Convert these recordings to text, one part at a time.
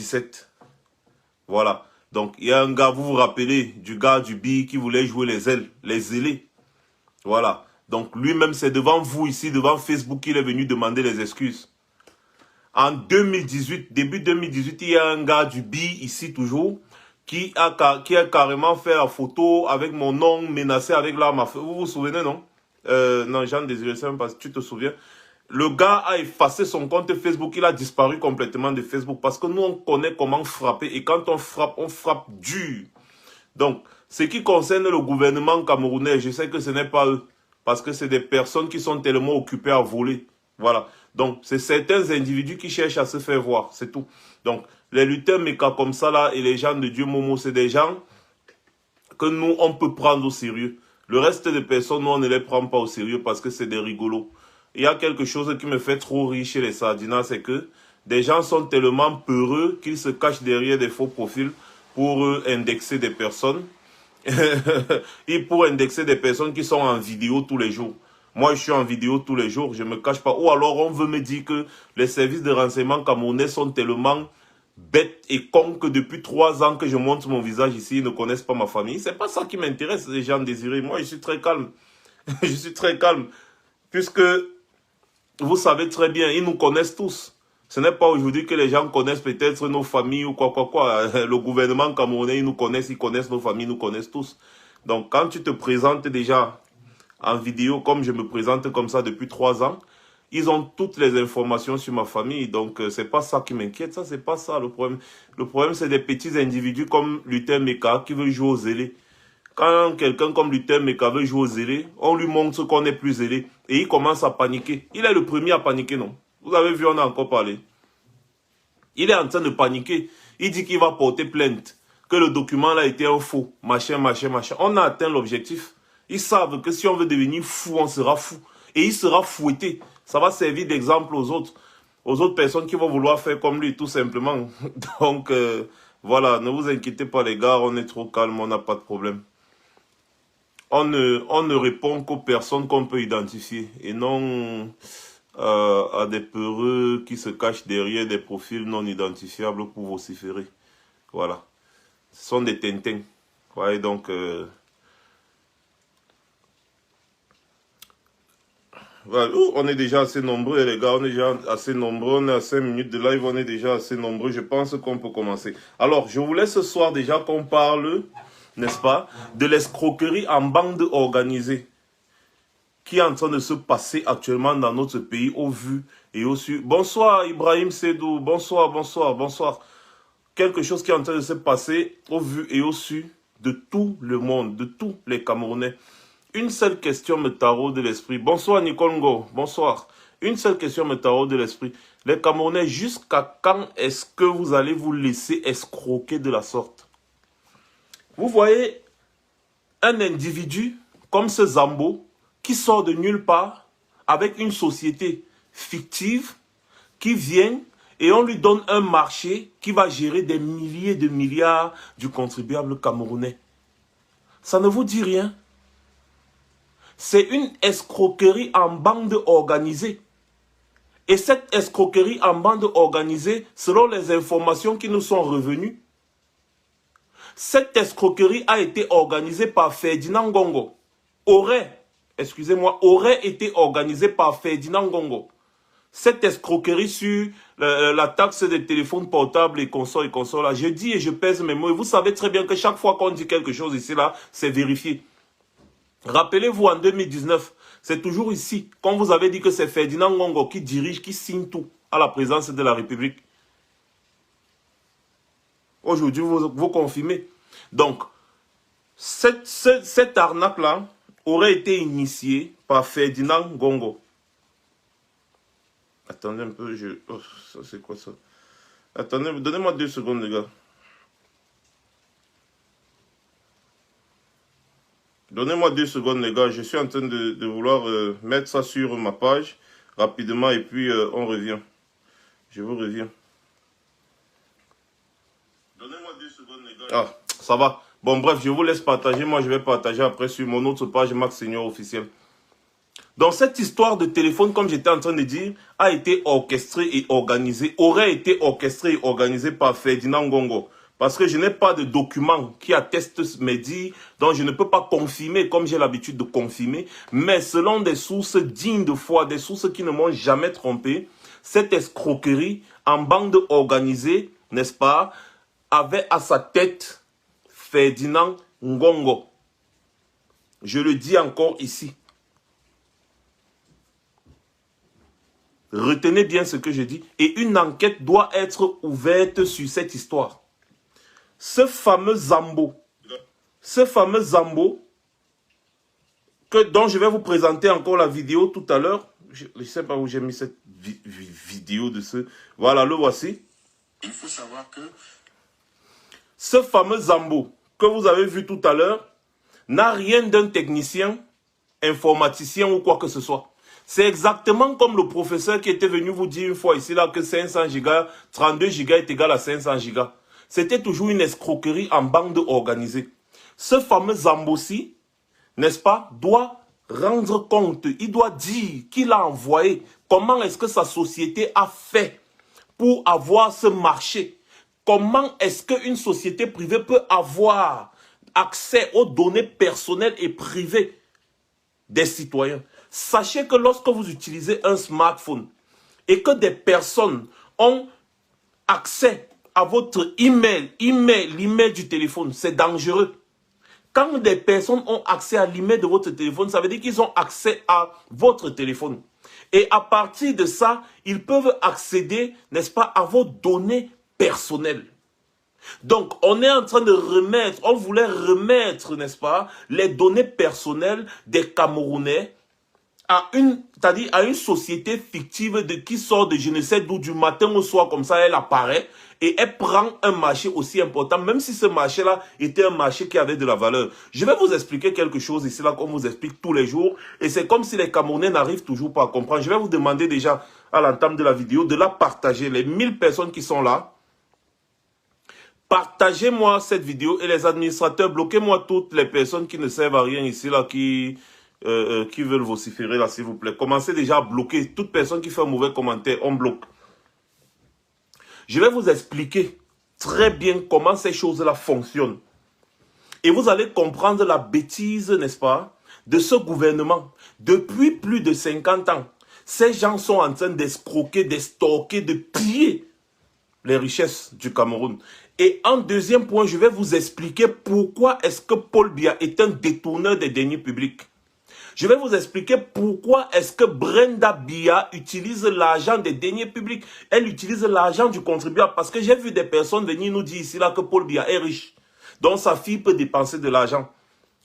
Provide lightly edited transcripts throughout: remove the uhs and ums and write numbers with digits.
17. Voilà. Donc, il y a un gars, vous vous rappelez, du gars du B qui voulait jouer les ailes, les zélés. Voilà. Donc, lui-même, c'est devant vous ici, devant Facebook, qu'il est venu demander les excuses. En 2018, début 2018, il y a un gars du B, ici toujours, qui a carrément fait la photo avec mon nom menacé avec l'arme à feu. Vous vous souvenez, non? Non, Jean Désiré, c'est même pas si tu te souviens. Le gars a effacé son compte Facebook, il a disparu complètement de Facebook parce que nous, on connaît comment frapper et quand on frappe dur. Donc, ce qui concerne le gouvernement camerounais, je sais que ce n'est pas eux parce que c'est des personnes qui sont tellement occupées à voler. Voilà. Donc, c'est certains individus qui cherchent à se faire voir, c'est tout. Donc, les lutteurs méca comme ça là et les gens de Dieu Momo, c'est des gens que nous, on peut prendre au sérieux. Le reste des personnes, nous, on ne les prend pas au sérieux parce que c'est des rigolos. Il y a quelque chose qui me fait trop rire chez les Sardinas, c'est que des gens sont tellement peureux qu'ils se cachent derrière des faux profils pour indexer des personnes. Et pour indexer des personnes qui sont en vidéo tous les jours. Moi, je suis en vidéo tous les jours, je ne me cache pas. Ou alors, on veut me dire que les services de renseignement camerounais sont tellement bêtes et cons que depuis 3 ans que je montre mon visage ici, ils ne connaissent pas ma famille. C'est pas ça qui m'intéresse, les gens désirés. Moi, je suis très calme. Je suis très calme. Puisque, vous savez très bien, ils nous connaissent tous. Ce n'est pas aujourd'hui que les gens connaissent peut-être nos familles ou quoi. Le gouvernement camerounais, ils nous connaissent, ils connaissent nos familles, ils nous connaissent tous. Donc, quand tu te présentes déjà en vidéo, comme je me présente comme ça depuis 3 ans, ils ont toutes les informations sur ma famille. Donc, c'est pas ça qui m'inquiète. Ça, c'est pas ça le problème. Le problème, c'est des petits individus comme Luther Meka qui veut jouer aux zélés. Quand quelqu'un comme Luther Meka veut jouer aux zélés, on lui montre qu'on est plus zélé. Et il commence à paniquer. Il est le premier à paniquer, non? Vous avez vu, on a encore parlé. Il est en train de paniquer. Il dit qu'il va porter plainte. Que le document là était un faux. Machin. On a atteint l'objectif. Ils savent que si on veut devenir fou, on sera fou. Et il sera fouetté. Ça va servir d'exemple aux autres personnes qui vont vouloir faire comme lui, tout simplement. Donc, voilà, ne vous inquiétez pas les gars, on est trop calme, on n'a pas de problème. On ne répond qu'aux personnes qu'on peut identifier et non à des peureux qui se cachent derrière des profils non identifiables pour vociférer. Voilà. Ce sont des tintins. Ouais, donc... Voilà. On est déjà assez nombreux, les gars. On est déjà assez nombreux. On est à 5 minutes de live. On est déjà assez nombreux. Je pense qu'on peut commencer. Alors, je voulais ce soir déjà qu'on parle, n'est-ce pas, de l'escroquerie en bande organisée qui est en train de se passer actuellement dans notre pays au vu et au su. Bonsoir Ibrahim Sedou. Bonsoir. Quelque chose qui est en train de se passer au vu et au su de tout le monde, de tous les Camerounais. Une seule question me taraude de l'esprit. Bonsoir Nikongo, bonsoir. Une seule question me taraude de l'esprit. Les Camerounais, jusqu'à quand est-ce que vous allez vous laisser escroquer de la sorte? Vous voyez un individu comme ce Zambo qui sort de nulle part avec une société fictive qui vient et on lui donne un marché qui va gérer des milliers de milliards du contribuable camerounais. Ça ne vous dit rien? C'est une escroquerie en bande organisée. Et cette escroquerie en bande organisée, selon les informations qui nous sont revenues, cette escroquerie a été organisée par Ferdinand Ngongo. Aurait été organisée par Ferdinand Ngongo. Cette escroquerie sur la taxe des téléphones portables et consorts là, je dis et je pèse mes mots. Et vous savez très bien que chaque fois qu'on dit quelque chose ici, là, c'est vérifié. Rappelez-vous, en 2019, c'est toujours ici, quand vous avez dit que c'est Ferdinand Ngongo qui dirige, qui signe tout à la présidence de la République. Aujourd'hui, vous confirmez. Donc, cette arnaque-là aurait été initiée par Ferdinand Ngongo. Attendez un peu, oh, ça c'est quoi ça? Attendez, donnez-moi 2 secondes, les gars. Donnez-moi 2 secondes, les gars. Je suis en train de vouloir mettre ça sur ma page rapidement et puis on revient. Je vous reviens. Donnez-moi 2 secondes, les gars. Ah, ça va. Bon, bref, je vous laisse partager. Moi, je vais partager après sur mon autre page Max Senior officiel. Donc cette histoire de téléphone, comme j'étais en train de dire, a été orchestrée et organisée, aurait été orchestrée et organisée par Ferdinand Ngongo. Parce que je n'ai pas de document qui atteste mes dires, donc je ne peux pas confirmer comme j'ai l'habitude de confirmer. Mais selon des sources dignes de foi, des sources qui ne m'ont jamais trompé, cette escroquerie en bande organisée, n'est-ce pas, avait à sa tête Ferdinand Ngongo. Je le dis encore ici. Retenez bien ce que je dis. Et une enquête doit être ouverte sur cette histoire. Ce fameux Zambo, dont je vais vous présenter encore la vidéo tout à l'heure. Je ne sais pas où j'ai mis cette vidéo de ce... Voilà, le voici. Il faut savoir que ce fameux Zambo que vous avez vu tout à l'heure n'a rien d'un technicien, informaticien ou quoi que ce soit. C'est exactement comme le professeur qui était venu vous dire une fois ici là que 500 gigas, 32 gigas est égal à 500 gigas. C'était toujours une escroquerie en bande organisée. Ce fameux Zambossi, n'est-ce pas, doit rendre compte, il doit dire qu'il a envoyé, comment est-ce que sa société a fait pour avoir ce marché. Comment est-ce qu'une société privée peut avoir accès aux données personnelles et privées des citoyens. Sachez que lorsque vous utilisez un smartphone et que des personnes ont accès à votre email, l'email du téléphone, c'est dangereux. Quand des personnes ont accès à l'email de votre téléphone, ça veut dire qu'ils ont accès à votre téléphone. Et à partir de ça, ils peuvent accéder, n'est-ce pas, à vos données personnelles. Donc, on est en train de remettre, on voulait remettre, n'est-ce pas, les données personnelles des Camerounais à une société fictive qui sort de je ne sais d'où du matin au soir, comme ça elle apparaît et elle prend un marché aussi important, même si ce marché-là était un marché qui avait de la valeur. Je vais vous expliquer quelque chose ici, là, qu'on vous explique tous les jours, et c'est comme si les Camerounais n'arrivent toujours pas à comprendre. Je vais vous demander déjà, à l'entame de la vidéo, de la partager, les 1000 personnes qui sont là. Partagez-moi cette vidéo et les administrateurs, bloquez-moi toutes les personnes qui ne servent à rien ici, là, qui veulent vociférer, là, s'il vous plaît. Commencez déjà à bloquer toute personne qui fait un mauvais commentaire, on bloque. Je vais vous expliquer très bien comment ces choses-là fonctionnent. Et vous allez comprendre la bêtise, n'est-ce pas, de ce gouvernement. Depuis plus de 50 ans, ces gens sont en train d'escroquer, d'estorquer, de piller les richesses du Cameroun. Et en deuxième point, je vais vous expliquer pourquoi est-ce que Paul Biya est un détourneur des deniers publics. Je vais vous expliquer pourquoi est-ce que Brenda Biya utilise l'argent des deniers publics. Elle utilise l'argent du contribuable. Parce que j'ai vu des personnes venir nous dire ici là que Paul Biya est riche. Donc sa fille peut dépenser de l'argent.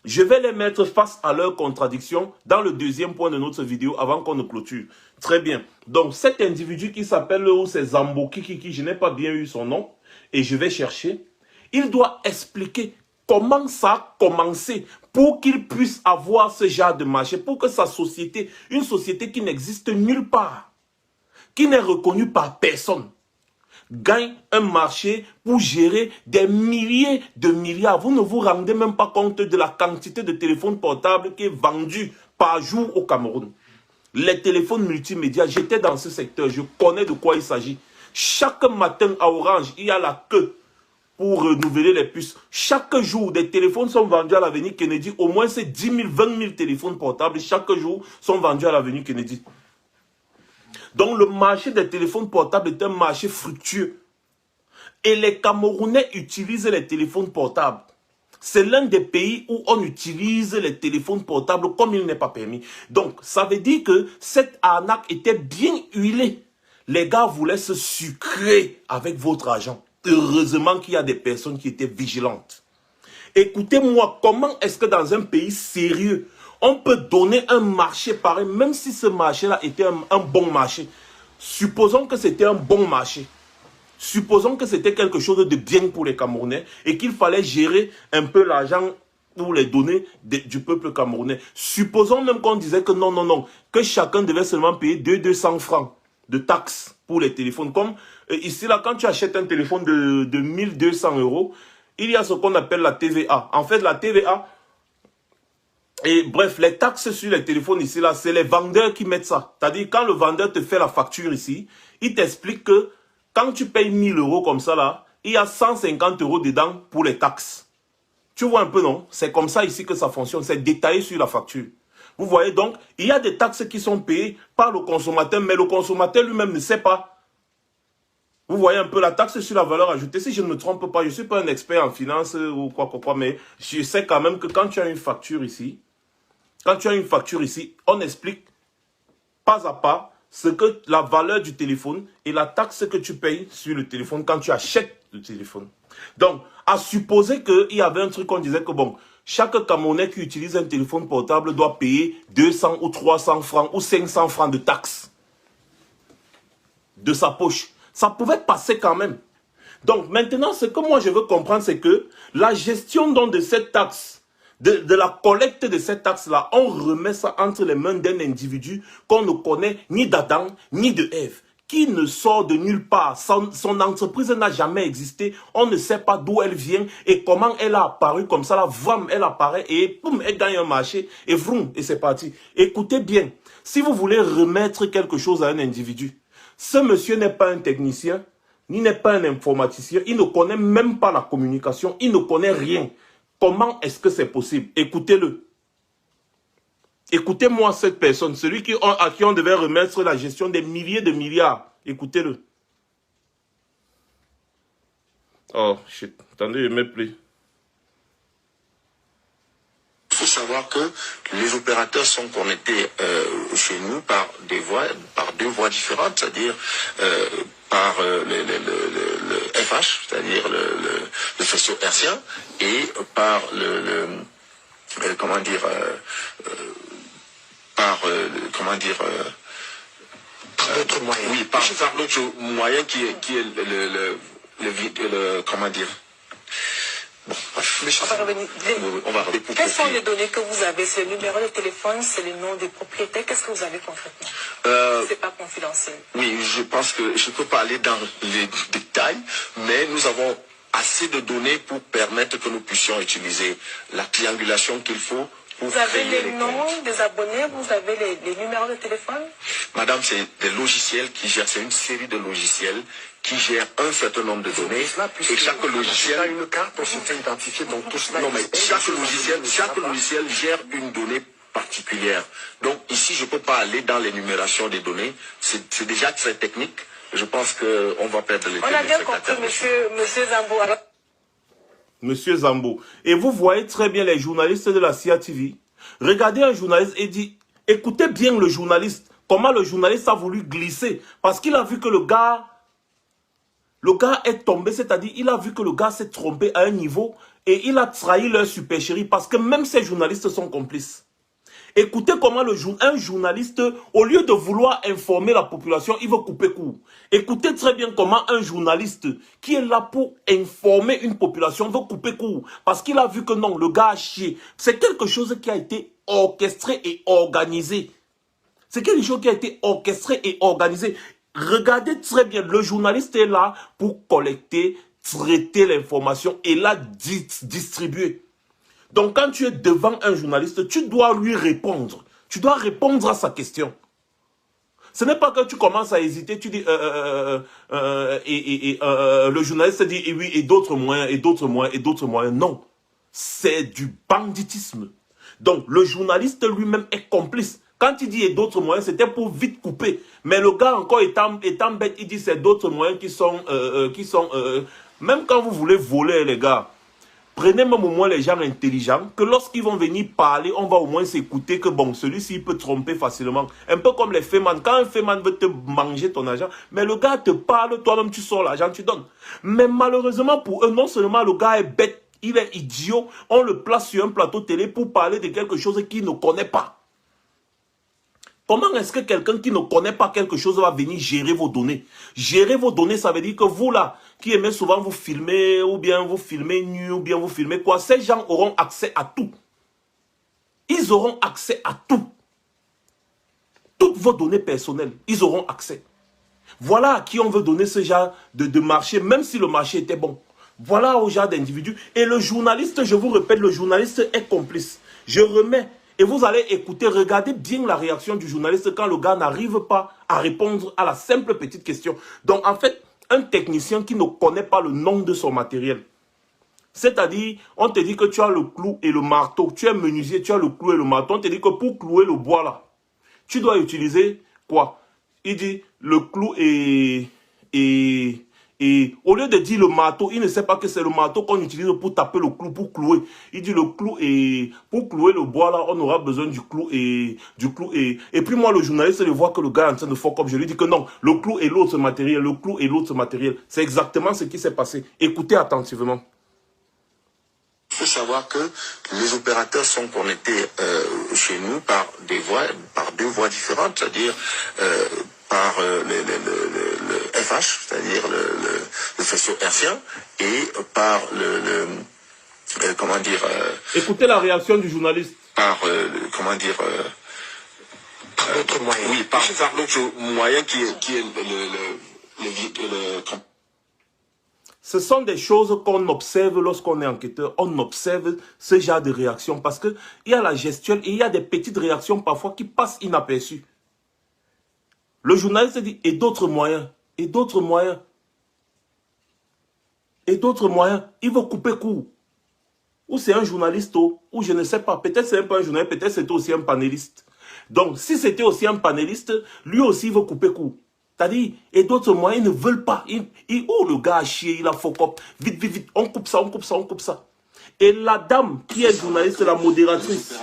Je vais les mettre face à leurs contradictions dans le deuxième point de notre vidéo avant qu'on ne clôture. Très bien. Donc cet individu qui s'appelle Zambo Kiki, je n'ai pas bien eu son nom. Et je vais chercher. Il doit expliquer comment ça a commencé pour qu'il puisse avoir ce genre de marché, pour que sa société, une société qui n'existe nulle part, qui n'est reconnue par personne, gagne un marché pour gérer des milliers de milliards. Vous ne vous rendez même pas compte de la quantité de téléphones portables qui est vendue par jour au Cameroun. Les téléphones multimédia, j'étais dans ce secteur, je connais de quoi il s'agit. Chaque matin à Orange, il y a la queue pour renouveler les puces. Chaque jour, des téléphones sont vendus à l'avenue Kennedy. Au moins, c'est 10 000, 20 000 téléphones portables chaque jour sont vendus à l'avenue Kennedy. Donc, le marché des téléphones portables est un marché fructueux. Et les Camerounais utilisent les téléphones portables. C'est l'un des pays où on utilise les téléphones portables comme il n'est pas permis. Donc, ça veut dire que cette arnaque était bien huilée. Les gars voulaient se sucrer avec votre argent. Heureusement qu'il y a des personnes qui étaient vigilantes. Écoutez-moi, comment est-ce que dans un pays sérieux, on peut donner un marché pareil, même si ce marché-là était un bon marché. Supposons que c'était un bon marché. Supposons que c'était quelque chose de bien pour les Camerounais et qu'il fallait gérer un peu l'argent pour les données du peuple camerounais. Supposons même qu'on disait que non, que chacun devait seulement payer 200 francs de taxes pour les téléphones. Comme ici, là, quand tu achètes un téléphone de 1200 €, il y a ce qu'on appelle la TVA. En fait, la TVA, Et bref, les taxes sur les téléphones ici, là, c'est les vendeurs qui mettent ça. C'est-à-dire, quand le vendeur te fait la facture ici, il t'explique que quand tu payes 1000 € comme ça, là, il y a 150 € dedans pour les taxes. Tu vois un peu, non? C'est comme ça ici que ça fonctionne. C'est détaillé sur la facture. Vous voyez donc, il y a des taxes qui sont payées par le consommateur, mais le consommateur lui-même ne sait pas. Vous voyez un peu la taxe sur la valeur ajoutée. Si je ne me trompe pas, je ne suis pas un expert en finance ou quoi, mais je sais quand même que quand tu as une facture ici, on explique pas à pas ce que la valeur du téléphone et la taxe que tu payes sur le téléphone quand tu achètes le téléphone. Donc, à supposer qu'il y avait un truc qu'on disait que bon, chaque Camerounais qui utilise un téléphone portable doit payer 200 ou 300 francs ou 500 francs de taxes de sa poche. Ça pouvait passer quand même. Donc maintenant, ce que moi je veux comprendre, c'est que la gestion donc, de cette taxe, de la collecte de cette taxe-là, on remet ça entre les mains d'un individu qu'on ne connaît ni d'Adam ni de Ève, qui ne sort de nulle part. Son entreprise n'a jamais existé. On ne sait pas d'où elle vient et comment elle a apparu comme ça. Là, vroom, elle apparaît et poum, elle gagne un marché et vroom, et c'est parti. Écoutez bien, si vous voulez remettre quelque chose à un individu, ce monsieur n'est pas un technicien, ni n'est pas un informaticien, il ne connaît même pas la communication, il ne connaît rien. Comment est-ce que c'est possible? Écoutez-le. Écoutez-moi cette personne, celui à qui on devait remettre la gestion des milliers de milliards. Écoutez-le. Oh, shit. Attendez, je ne mets plus. Il faut savoir que les opérateurs sont connectés chez nous par deux voies différentes, c'est-à-dire par le FH, c'est-à-dire le faisceau hertzien, et par par d'autres moyens. Oui, par d'autres moyens qui est comment dire. Bon, on va revenir. Quelles sont les données que vous avez? C'est le numéro de téléphone, c'est le nom du propriétaire. Qu'est-ce que vous avez concrètement? C'est pas confidentiel. Oui, je pense que je peux pas aller dans les détails, mais nous avons assez de données pour permettre que nous puissions utiliser la triangulation qu'il faut. Vous avez les noms des abonnés, vous avez les numéros de téléphone? Madame, c'est des logiciels qui gèrent, c'est une série de logiciels qui gèrent un certain nombre de données. Et chaque logiciel a une carte pour se faire identifier dans tout cela. Non, mais chaque logiciel gère une donnée particulière. Donc ici, je ne peux pas aller dans l'énumération des données. C'est déjà très technique. Je pense qu'on va perdre les temps. On a bien compris, monsieur Zambo. Alors... Monsieur Zambo. Et vous voyez très bien les journalistes de la CIA TV. Regardez un journaliste et dit, écoutez bien le journaliste. Comment le journaliste a voulu glisser. Parce qu'il a vu que le gars est tombé, c'est-à-dire il a vu que le gars s'est trompé à un niveau et il a trahi leur supercherie parce que même ces journalistes sont complices. Écoutez comment un journaliste, au lieu de vouloir informer la population, il veut couper court. Écoutez très bien comment un journaliste qui est là pour informer une population veut couper court. Parce qu'il a vu que non, le gars a chié. C'est quelque chose qui a été orchestré et organisé. C'est quelque chose qui a été orchestré et organisé. Regardez très bien, le journaliste est là pour collecter, traiter l'information et la distribuer. Donc quand tu es devant un journaliste, tu dois lui répondre. Tu dois répondre à sa question. Ce n'est pas que tu commences à hésiter, tu dis le journaliste dit et oui, et d'autres moyens, et d'autres moyens, et d'autres moyens. Non, c'est du banditisme. Donc le journaliste lui-même est complice. Quand il dit et d'autres moyens, c'était pour vite couper. Mais le gars encore étant bête, il dit c'est d'autres moyens qui sont même quand vous voulez voler les gars, prenez même au moins les gens intelligents, que lorsqu'ils vont venir parler, on va au moins s'écouter que bon, celui-ci peut tromper facilement. Un peu comme les fémans. Quand un féman veut te manger ton argent, mais le gars te parle, toi-même tu sors l'argent, tu donnes. Mais malheureusement pour eux, non seulement le gars est bête, il est idiot, on le place sur un plateau télé pour parler de quelque chose qu'il ne connaît pas. Comment est-ce que quelqu'un qui ne connaît pas quelque chose va venir gérer vos données? Gérer vos données, ça veut dire que vous là, qui aimez souvent vous filmer, ou bien vous filmer nu, ou bien vous filmer quoi, ces gens auront accès à tout. Ils auront accès à tout. Toutes vos données personnelles, ils auront accès. Voilà à qui on veut donner ce genre de marché, même si le marché était bon. Voilà au genre d'individu. Et le journaliste, je vous répète, le journaliste est complice. Je remets Et vous allez écouter, regardez bien la réaction du journaliste quand le gars n'arrive pas à répondre à la simple petite question. Donc en fait, un technicien qui ne connaît pas le nom de son matériel, c'est-à-dire, on te dit que tu as le clou et le marteau, tu es menuisier, tu as le clou et le marteau, on te dit que pour clouer le bois là, tu dois utiliser quoi? Il dit le clou et au lieu de dire le marteau, il ne sait pas que c'est le marteau qu'on utilise pour taper le clou, pour clouer. Il dit le clou et pour clouer le bois là, on aura besoin du clou et et puis moi le journaliste je vois que le gars est en train de fuck up, je lui dis que non, le clou et l'autre matériel, le clou et l'autre matériel. C'est exactement ce qui s'est passé. Écoutez attentivement. Il faut savoir que les opérateurs sont connectés chez nous par deux voies différentes, c'est-à-dire par le FH, c'est-à-dire le faisceau hertzien, et par comment dire... Écoutez la réaction du journaliste. Par, comment dire... par l'autre moyen. Oui, par l'autre moyen qui est le Ce sont des choses qu'on observe lorsqu'on est enquêteur. On observe ce genre de réaction parce qu'il y a la gestuelle et il y a des petites réactions parfois qui passent inaperçues. Le journaliste dit, et d'autres moyens, et d'autres moyens, et d'autres moyens. Il veut couper court. Ou c'est un journaliste, ou je ne sais pas. Peut-être c'est pas un journaliste, peut-être c'est aussi un panéliste. Donc, si c'était aussi un panéliste, lui aussi il veut couper court. C'est-à-dire, et d'autres moyens, ils ne veulent pas. Le gars a chié, il a fuck up. Vite, vite, vite, on coupe ça, on coupe ça, on coupe ça. Et la dame qui est journaliste, la modératrice,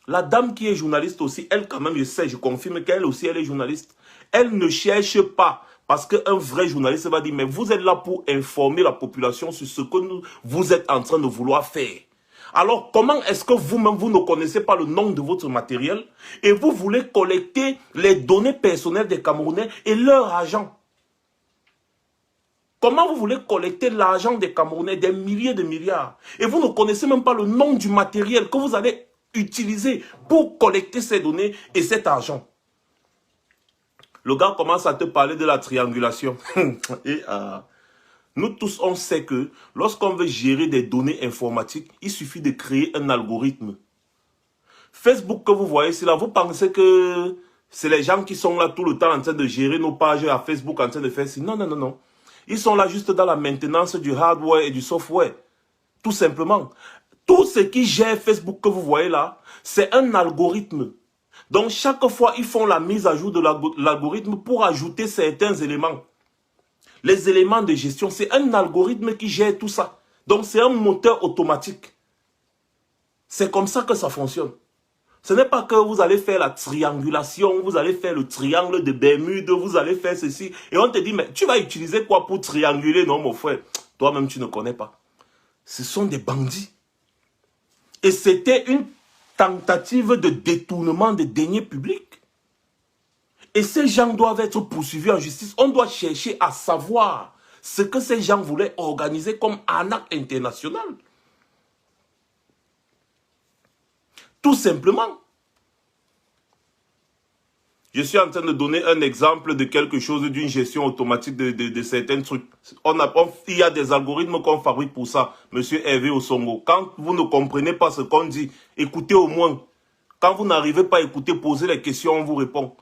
la dame qui est journaliste aussi, elle quand même, je sais, je confirme qu'elle aussi, elle est journaliste. Elle ne cherche pas. Parce qu'un vrai journaliste va dire, mais vous êtes là pour informer la population sur ce que vous êtes en train de vouloir faire. Alors, comment est-ce que vous-même, vous ne connaissez pas le nom de votre matériel et vous voulez collecter les données personnelles des Camerounais et leur argent? Comment vous voulez collecter l'argent des Camerounais, des milliers de milliards, et vous ne connaissez même pas le nom du matériel que vous allez utiliser pour collecter ces données et cet argent? Le gars commence à te parler de la triangulation. Nous tous, on sait que lorsqu'on veut gérer des données informatiques, il suffit de créer un algorithme. Facebook que vous voyez ici, là, vous pensez que c'est les gens qui sont là tout le temps en train de gérer nos pages à Facebook, en train de faire ci. Non, non, non, non. Ils sont là juste dans la maintenance du hardware et du software. Tout simplement. Tout ce qui gère Facebook que vous voyez là, c'est un algorithme. Donc, chaque fois, ils font la mise à jour de l'algorithme pour ajouter certains éléments. Les éléments de gestion, c'est un algorithme qui gère tout ça. Donc, c'est un moteur automatique. C'est comme ça que ça fonctionne. Ce n'est pas que vous allez faire la triangulation, vous allez faire le triangle de Bermude, vous allez faire ceci. Et on te dit, mais tu vas utiliser quoi pour trianguler? Non, mon frère, toi-même, tu ne connais pas. Ce sont des bandits. Et c'était une tentative de détournement des deniers publics. Et ces gens doivent être poursuivis en justice. On doit chercher à savoir ce que ces gens voulaient organiser comme arnaque internationale. Tout simplement. Je suis en train de donner un exemple de quelque chose, d'une gestion automatique de certains trucs. Il y a des algorithmes qu'on fabrique pour ça, monsieur Hervé Osongo. Quand vous ne comprenez pas ce qu'on dit, écoutez au moins. Quand vous n'arrivez pas à écouter, posez les questions, on vous répond.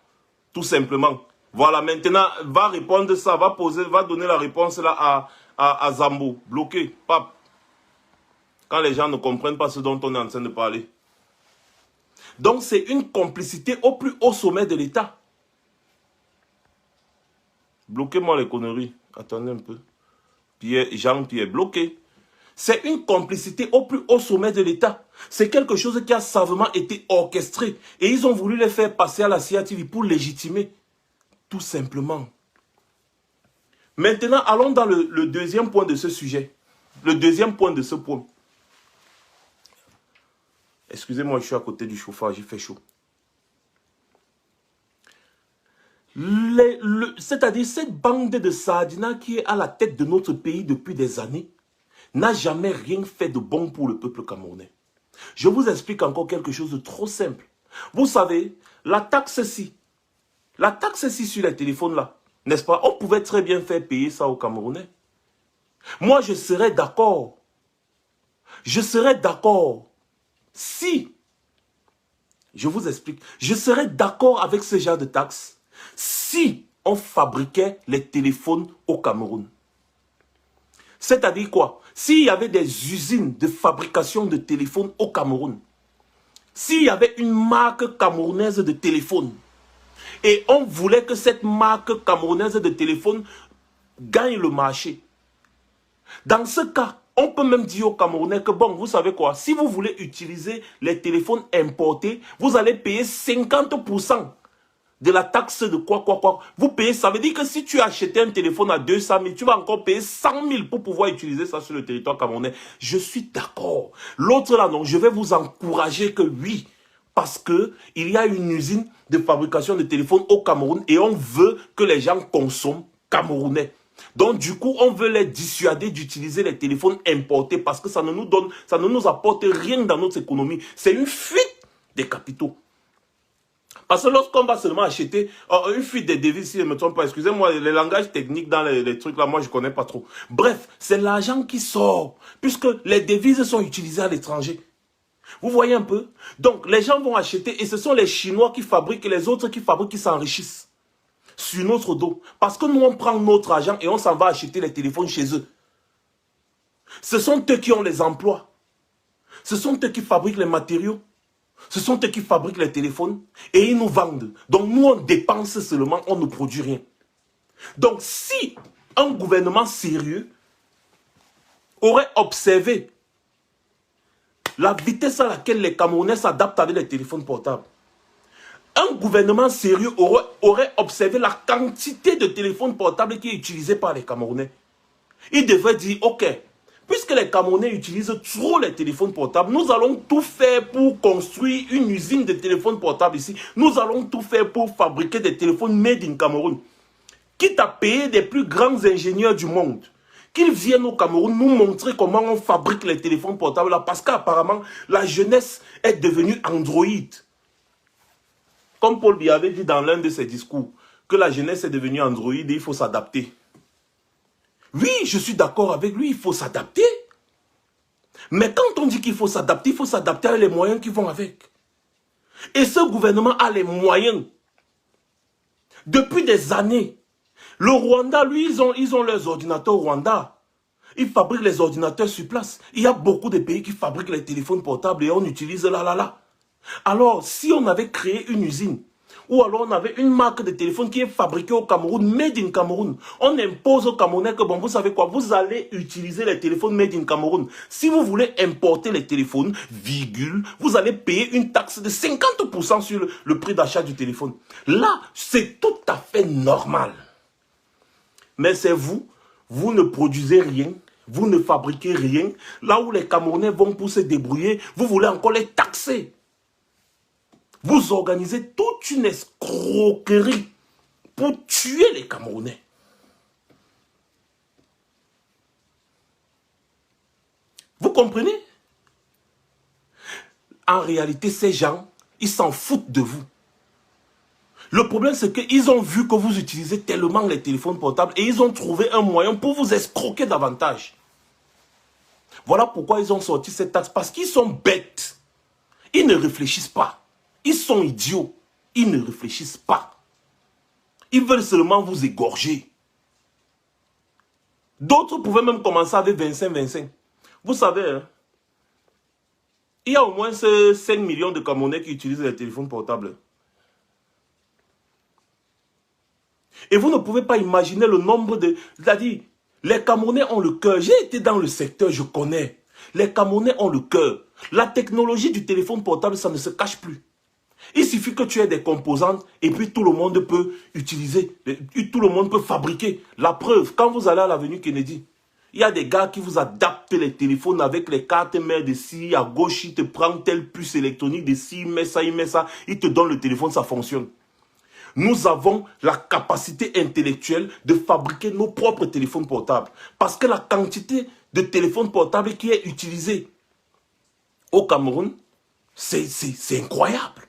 Tout simplement. Voilà, maintenant, va répondre ça, va donner la réponse là à Zambo. Bloqué, pape. Quand les gens ne comprennent pas ce dont on est en train de parler. Donc, c'est une complicité au plus haut sommet de l'État. Bloquez-moi les conneries. Attendez un peu. Jean-Pierre, bloqué. C'est une complicité au plus haut sommet de l'État. C'est quelque chose qui a savamment été orchestré. Et ils ont voulu les faire passer à la CIA-TV pour légitimer. Tout simplement. Maintenant, allons dans le deuxième point de ce sujet. Le deuxième point de ce point. Excusez-moi, je suis à côté du chauffage, il fait chaud. C'est-à-dire cette bande de sardinats qui est à la tête de notre pays depuis des années n'a jamais rien fait de bon pour le peuple camerounais. Je vous explique encore quelque chose de trop simple. Vous savez, la taxe ci sur les téléphones là, n'est-ce pas? On pouvait très bien faire payer ça aux Camerounais. Moi, je serais d'accord. Je serais d'accord si Je vous explique. Je serais d'accord avec ce genre de taxes si on fabriquait les téléphones au Cameroun. C'est-à-dire quoi? S'il y avait des usines de fabrication de téléphones au Cameroun, s'il y avait une marque camerounaise de téléphone, et on voulait que cette marque camerounaise de téléphone gagne le marché, dans ce cas, on peut même dire aux Camerounais que bon, vous savez quoi, si vous voulez utiliser les téléphones importés, vous allez payer 50% de la taxe de quoi. Vous payez, ça veut dire que si tu as acheté un téléphone à 200 000, tu vas encore payer 100 000 pour pouvoir utiliser ça sur le territoire camerounais. Je suis d'accord. L'autre là, non, je vais vous encourager que oui, parce que il y a une usine de fabrication de téléphones au Cameroun et on veut que les gens consomment camerounais. Donc du coup, on veut les dissuader d'utiliser les téléphones importés parce que ça ne nous apporte rien dans notre économie. C'est une fuite des capitaux. Parce que lorsqu'on va seulement acheter une fuite des devises, si je ne me trompe pas, excusez-moi, les langages techniques dans les trucs là, moi je ne connais pas trop. Bref, c'est l'argent qui sort, puisque les devises sont utilisées à l'étranger. Vous voyez un peu? Donc les gens vont acheter et ce sont les Chinois qui fabriquent et les autres qui fabriquent qui s'enrichissent sur notre dos. Parce que nous on prend notre argent et on s'en va acheter les téléphones chez eux. Ce sont eux qui ont les emplois. Ce sont eux qui fabriquent les matériaux. Ce sont eux qui fabriquent les téléphones et ils nous vendent. Donc nous, on dépense seulement, on ne produit rien. Donc si un gouvernement sérieux aurait observé la vitesse à laquelle les Camerounais s'adaptent avec les téléphones portables, un gouvernement sérieux aurait observé la quantité de téléphones portables qui est utilisée par les Camerounais. Il devrait dire, ok, puisque les Camerounais utilisent trop les téléphones portables, nous allons tout faire pour construire une usine de téléphones portables ici. Nous allons tout faire pour fabriquer des téléphones made in Cameroun. Quitte à payer des plus grands ingénieurs du monde, qu'ils viennent au Cameroun nous montrer comment on fabrique les téléphones portables là, parce qu'apparemment, la jeunesse est devenue androïde. Comme Paul Biya avait dit dans l'un de ses discours, que la jeunesse est devenue androïde et il faut s'adapter. Oui, je suis d'accord avec lui, il faut s'adapter. Mais quand on dit qu'il faut s'adapter avec les moyens qui vont avec. Et ce gouvernement a les moyens. Depuis des années. Le Rwanda, lui, ils ont leurs ordinateurs au Rwanda. Ils fabriquent les ordinateurs sur place. Il y a beaucoup de pays qui fabriquent les téléphones portables et on utilise là. Alors, si on avait créé une usine, ou alors on avait une marque de téléphone qui est fabriquée au Cameroun, made in Cameroun. On impose aux Camerounais que, bon, vous savez quoi, vous allez utiliser les téléphones made in Cameroun. Si vous voulez importer les téléphones, vous allez payer une taxe de 50% sur le prix d'achat du téléphone. Là, c'est tout à fait normal. Mais c'est vous ne produisez rien, vous ne fabriquez rien. Là où les Camerounais vont pour se débrouiller, vous voulez encore les taxer. Vous organisez toute une escroquerie pour tuer les Camerounais. Vous comprenez? En réalité, ces gens, ils s'en foutent de vous. Le problème, c'est qu'ils ont vu que vous utilisez tellement les téléphones portables et ils ont trouvé un moyen pour vous escroquer davantage. Voilà pourquoi ils ont sorti cette taxe. Parce qu'ils sont bêtes. Ils ne réfléchissent pas. Ils sont idiots. Ils ne réfléchissent pas. Ils veulent seulement vous égorger. D'autres pouvaient même commencer avec 25. Vous savez, hein, il y a au moins 5 millions de Camerounais qui utilisent les téléphones portables. Et vous ne pouvez pas imaginer le nombre de... C'est-à-dire, les Camerounais ont le cœur. J'ai été dans le secteur, je connais. Les Camerounais ont le cœur. La technologie du téléphone portable, ça ne se cache plus. Il suffit que tu aies des composantes et puis tout le monde peut utiliser, tout le monde peut fabriquer. La preuve, quand vous allez à l'avenue Kennedy, il y a des gars qui vous adaptent les téléphones avec les cartes mères de ci, à gauche, il te prend telle puce électronique de ci, il met ça, il te donne le téléphone, ça fonctionne. Nous avons la capacité intellectuelle de fabriquer nos propres téléphones portables. Parce que la quantité de téléphones portables qui est utilisée au Cameroun, c'est incroyable.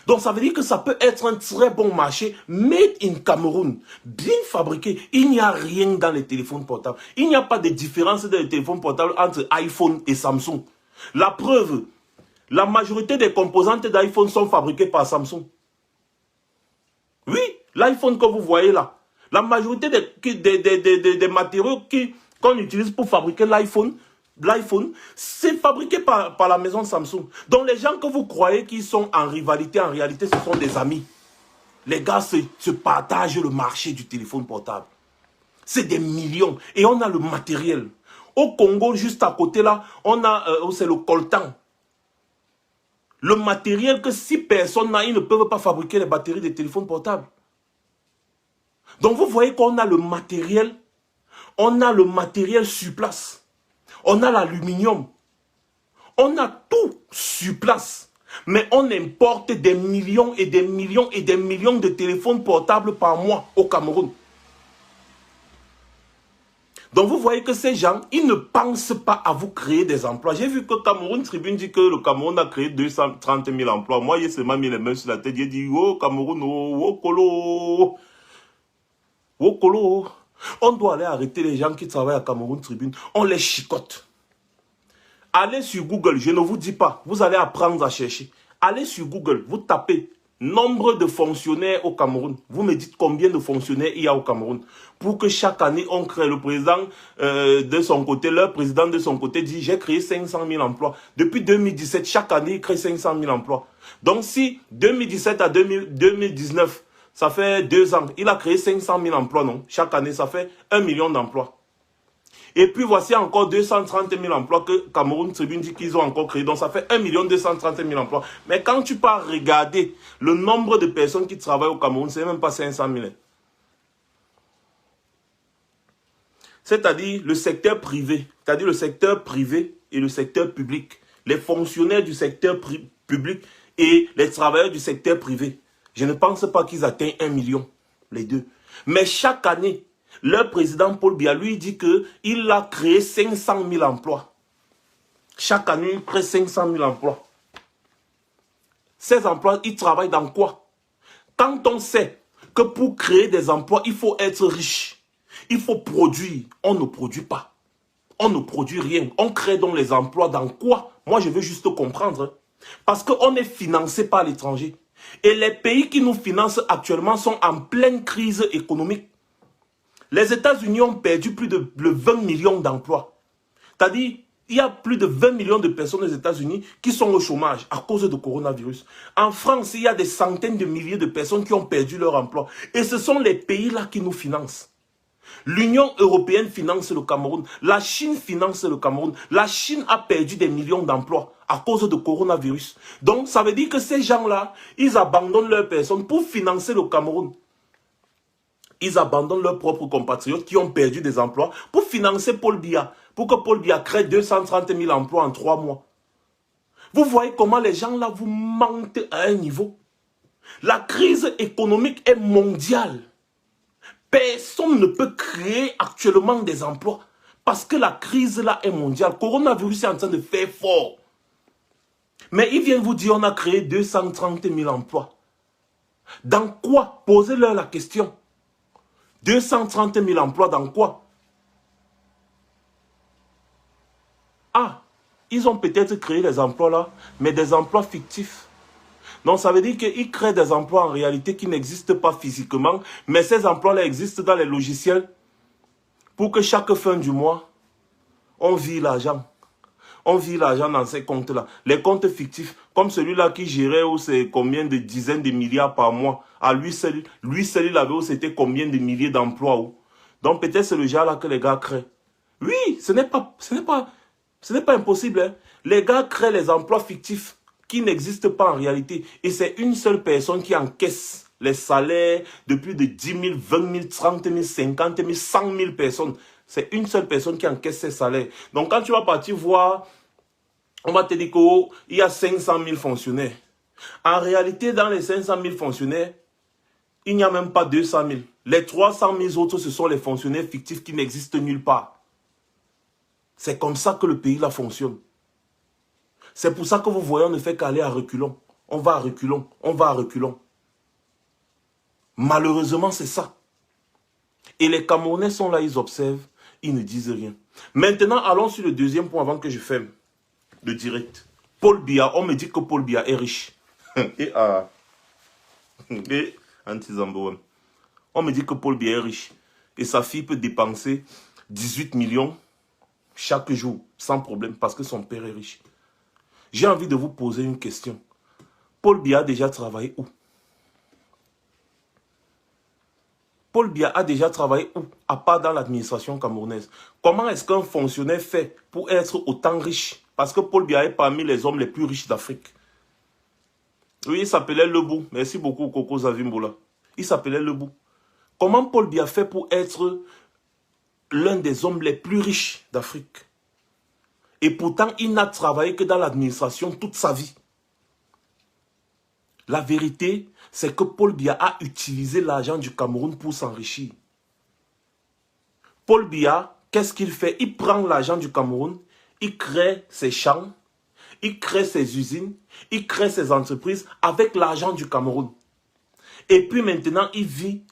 Donc ça veut dire que ça peut être un très bon marché made in Cameroun, bien fabriqué. Il n'y a rien dans les téléphones portables. Il n'y a pas de différence dans les téléphones portables entre iPhone et Samsung. La preuve, La majorité des composantes d'iPhone sont fabriquées par Samsung. Oui, l'iPhone que vous voyez là, la majorité des matériaux qu'on utilise pour fabriquer l'iPhone, c'est fabriqué par la maison Samsung. Donc les gens que vous croyez qui sont en rivalité, en réalité, ce sont des amis. Les gars se partagent le marché du téléphone portable. C'est des millions. Et on a le matériel. Au Congo, juste à côté là, on a, c'est le coltan. Le matériel que si personne n'a, ils ne peuvent pas fabriquer les batteries des téléphones portables. Donc vous voyez qu'on a le matériel. On a le matériel sur place. On a l'aluminium. On a tout sur place. Mais on importe des millions et des millions et des millions de téléphones portables par mois au Cameroun. Donc vous voyez que ces gens, ils ne pensent pas à vous créer des emplois. J'ai vu que Cameroun Tribune dit que le Cameroun a créé 230 000 emplois. Moi, il s'est mis les mains sur la tête. J'ai dit, oh Cameroun, oh Kolo. Oh Kolo. On doit aller arrêter les gens qui travaillent à Cameroun Tribune. On les chicote. Allez sur Google, je ne vous dis pas. Vous allez apprendre à chercher. Allez sur Google, vous tapez nombre de fonctionnaires au Cameroun. Vous me dites combien de fonctionnaires il y a au Cameroun. Pour que chaque année, on crée. Le président de son côté, leur président de son côté dit, j'ai créé 500 000 emplois. Depuis 2017, chaque année, il crée 500 000 emplois. Donc si 2017 à 2019, ça fait 2 ans, il a créé 500 000 emplois, non? Chaque année, ça fait 1 million d'emplois. Et puis voici encore 230 000 emplois que Cameroun Tribune dit qu'ils ont encore créé. Donc ça fait 1 230 000 emplois. Mais quand tu pars regarder le nombre de personnes qui travaillent au Cameroun, c'est même pas 500 000. C'est-à-dire le secteur privé. C'est-à-dire le secteur privé et le secteur public. Les fonctionnaires du secteur public et les travailleurs du secteur privé. Je ne pense pas qu'ils atteignent 1 million, les deux. Mais chaque année, le président Paul Biya, lui, dit qu'il a créé 500 000 emplois. Chaque année, il crée 500 000 emplois. Ces emplois, ils travaillent dans quoi? Quand on sait que pour créer des emplois, il faut être riche. Il faut produire. On ne produit pas. On ne produit rien. On crée donc les emplois dans quoi? Moi, je veux juste comprendre. Parce qu'on est financé par l'étranger. Et les pays qui nous financent actuellement sont en pleine crise économique. Les États-Unis ont perdu plus de 20 millions d'emplois. C'est-à-dire, il y a plus de 20 millions de personnes aux États-Unis qui sont au chômage à cause du coronavirus. En France, il y a des centaines de milliers de personnes qui ont perdu leur emploi. Et ce sont les pays-là qui nous financent. L'Union européenne finance le Cameroun. La Chine finance le Cameroun. La Chine a perdu des millions d'emplois à cause du coronavirus. Donc, ça veut dire que ces gens-là, ils abandonnent leurs personnes pour financer le Cameroun. Ils abandonnent leurs propres compatriotes qui ont perdu des emplois pour financer Paul Biya. Pour que Paul Biya crée 230 000 emplois en 3 mois. Vous voyez comment les gens là vous mentent à un niveau. La crise économique est mondiale. Personne ne peut créer actuellement des emplois. Parce que la crise là est mondiale. Le coronavirus est en train de faire fort. Mais ils viennent vous dire on a créé 230 000 emplois. Dans quoi? Posez-leur la question. 230 000 emplois dans quoi? Ah, ils ont peut-être créé les emplois là, mais des emplois fictifs. Donc ça veut dire qu'ils créent des emplois en réalité qui n'existent pas physiquement, mais ces emplois-là existent dans les logiciels pour que chaque fin du mois, on vire l'argent. On vire l'argent dans ces comptes-là. Les comptes fictifs, comme celui-là qui gérait où c'est combien de dizaines de milliards par mois. À lui seul il avait où c'était combien de milliers d'emplois. Donc peut-être c'est le genre-là que les gars créent. Oui, ce n'est pas impossible. Hein. Les gars créent les emplois fictifs qui n'existent pas en réalité. Et c'est une seule personne qui encaisse les salaires de plus de 10 000, 20 000, 30 000, 50 000, 100 000 personnes. C'est une seule personne qui encaisse ses salaires. Donc quand tu vas partir voir, on va te dire qu'il y a 500 000 fonctionnaires. En réalité, dans les 500 000 fonctionnaires, il n'y a même pas 200 000. Les 300 000 autres, ce sont les fonctionnaires fictifs qui n'existent nulle part. C'est comme ça que le pays là fonctionne. C'est pour ça que vous voyez, on ne fait qu'aller à reculons. On va à reculons, on va à reculons. Malheureusement, c'est ça. Et les Camerounais sont là, ils observent, ils ne disent rien. Maintenant, allons sur le deuxième point avant que je ferme le direct. Paul Biya, on me dit que Paul Biya est riche. Et anti-Zambo. On me dit que Paul Biya est riche. Et sa fille peut dépenser 18 millions chaque jour, sans problème, parce que son père est riche. J'ai envie de vous poser une question. Paul Biya a déjà travaillé où? Paul Biya a déjà travaillé où? À part dans l'administration camerounaise. Comment est-ce qu'un fonctionnaire fait pour être autant riche? Parce que Paul Biya est parmi les hommes les plus riches d'Afrique. Oui, il s'appelait Lebou. Merci beaucoup, Coco Zavimbola. Il s'appelait Lebou. Comment Paul Biya fait pour être l'un des hommes les plus riches d'Afrique? Et pourtant, il n'a travaillé que dans l'administration toute sa vie. La vérité, c'est que Paul Biya a utilisé l'argent du Cameroun pour s'enrichir. Paul Biya, qu'est-ce qu'il fait? Il prend l'argent du Cameroun, il crée ses champs, il crée ses usines, il crée ses entreprises avec l'argent du Cameroun. Et puis maintenant, il vit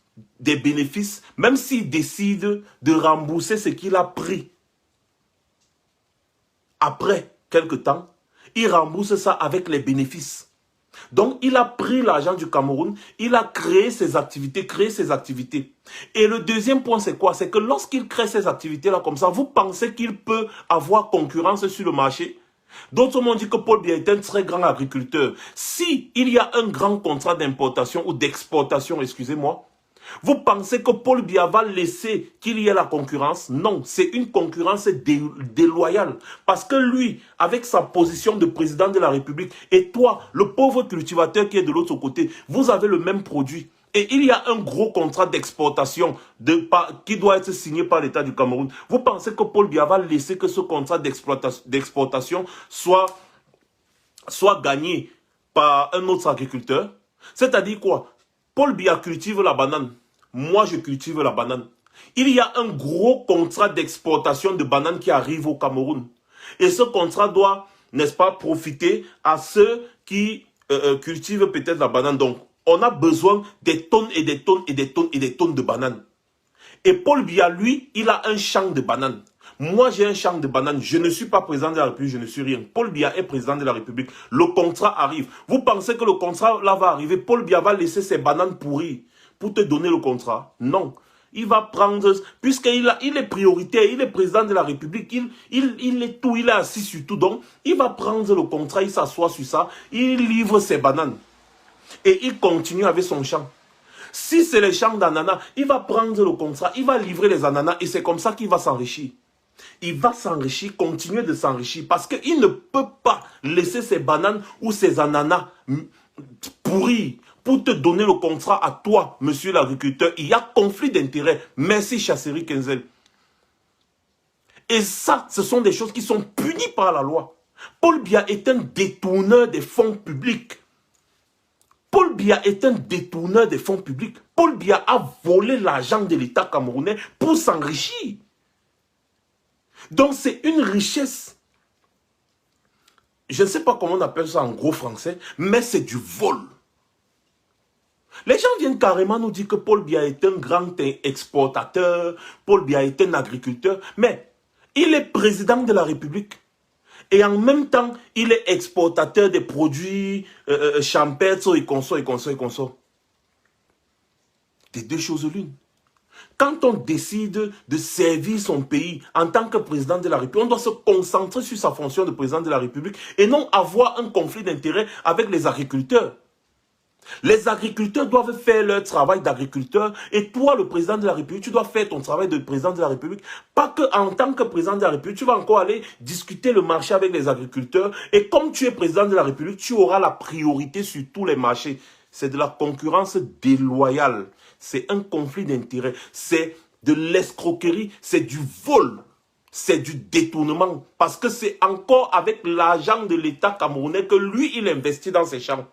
des bénéfices, même s'il décide de rembourser ce qu'il a pris. Après quelque temps, il rembourse ça avec les bénéfices. Donc, il a pris l'argent du Cameroun, il a créé ses activités, Et le deuxième point, c'est quoi? C'est que lorsqu'il crée ces activités-là comme ça, vous pensez qu'il peut avoir concurrence sur le marché? D'autres m'ont dit que Paul Biya est un très grand agriculteur. Si il y a un grand contrat d'importation ou d'exportation, excusez-moi, vous pensez que Paul Biya va laisser qu'il y ait la concurrence? Non, c'est une concurrence déloyale. Parce que lui, avec sa position de président de la République, et toi, le pauvre cultivateur qui est de l'autre côté, vous avez le même produit. Et il y a un gros contrat d'exportation qui doit être signé par l'État du Cameroun. Vous pensez que Paul Biya va laisser que ce contrat d'exportation soit gagné par un autre agriculteur? C'est-à-dire quoi? Paul Biya cultive la banane. Moi, je cultive la banane. Il y a un gros contrat d'exportation de bananes qui arrive au Cameroun. Et ce contrat doit, n'est-ce pas, profiter à ceux qui cultivent peut-être la banane. Donc, on a besoin des tonnes et des tonnes et des tonnes et des tonnes de bananes. Et Paul Biya, lui, il a un champ de bananes. Moi, j'ai un champ de bananes. Je ne suis pas président de la République, je ne suis rien. Paul Biya est président de la République. Le contrat arrive. Vous pensez que le contrat là va arriver? Paul Biya va laisser ses bananes pourrir pour te donner le contrat? Non. Il va prendre, puisqu'il est prioritaire, il est président de la République, il est tout, il est assis sur tout. Donc, il va prendre le contrat, il s'assoit sur ça, il livre ses bananes. Et il continue avec son champ. Si c'est les champs d'ananas, il va prendre le contrat, il va livrer les ananas et c'est comme ça qu'il va s'enrichir. Il va s'enrichir, continuer de s'enrichir parce qu'il ne peut pas laisser ses bananes ou ses ananas pourrir pour te donner le contrat à toi, monsieur l'agriculteur. Il y a conflit d'intérêts. Merci, Chasserie Kenzel. Et ça, ce sont des choses qui sont punies par la loi. Paul Biya est un détourneur des fonds publics. Paul Biya est un détourneur des fonds publics. Paul Biya a volé l'argent de l'État camerounais pour s'enrichir. Donc c'est une richesse. Je ne sais pas comment on appelle ça en gros français, mais c'est du vol. Les gens viennent carrément nous dire que Paul Biya est un grand exportateur, Paul Biya est un agriculteur, mais il est président de la République. Et en même temps, il est exportateur des produits champêtres et consorts. Des deux choses l'une. Quand on décide de servir son pays en tant que président de la République, on doit se concentrer sur sa fonction de président de la République et non avoir un conflit d'intérêts avec les agriculteurs. Les agriculteurs doivent faire leur travail d'agriculteur et toi, le président de la République, tu dois faire ton travail de président de la République. Pas qu'en tant que président de la République, tu vas encore aller discuter le marché avec les agriculteurs et comme tu es président de la République, tu auras la priorité sur tous les marchés. C'est de la concurrence déloyale. C'est un conflit d'intérêts. C'est de l'escroquerie. C'est du vol. C'est du détournement. Parce que c'est encore avec l'argent de l'État camerounais que lui, il investit dans ses champs.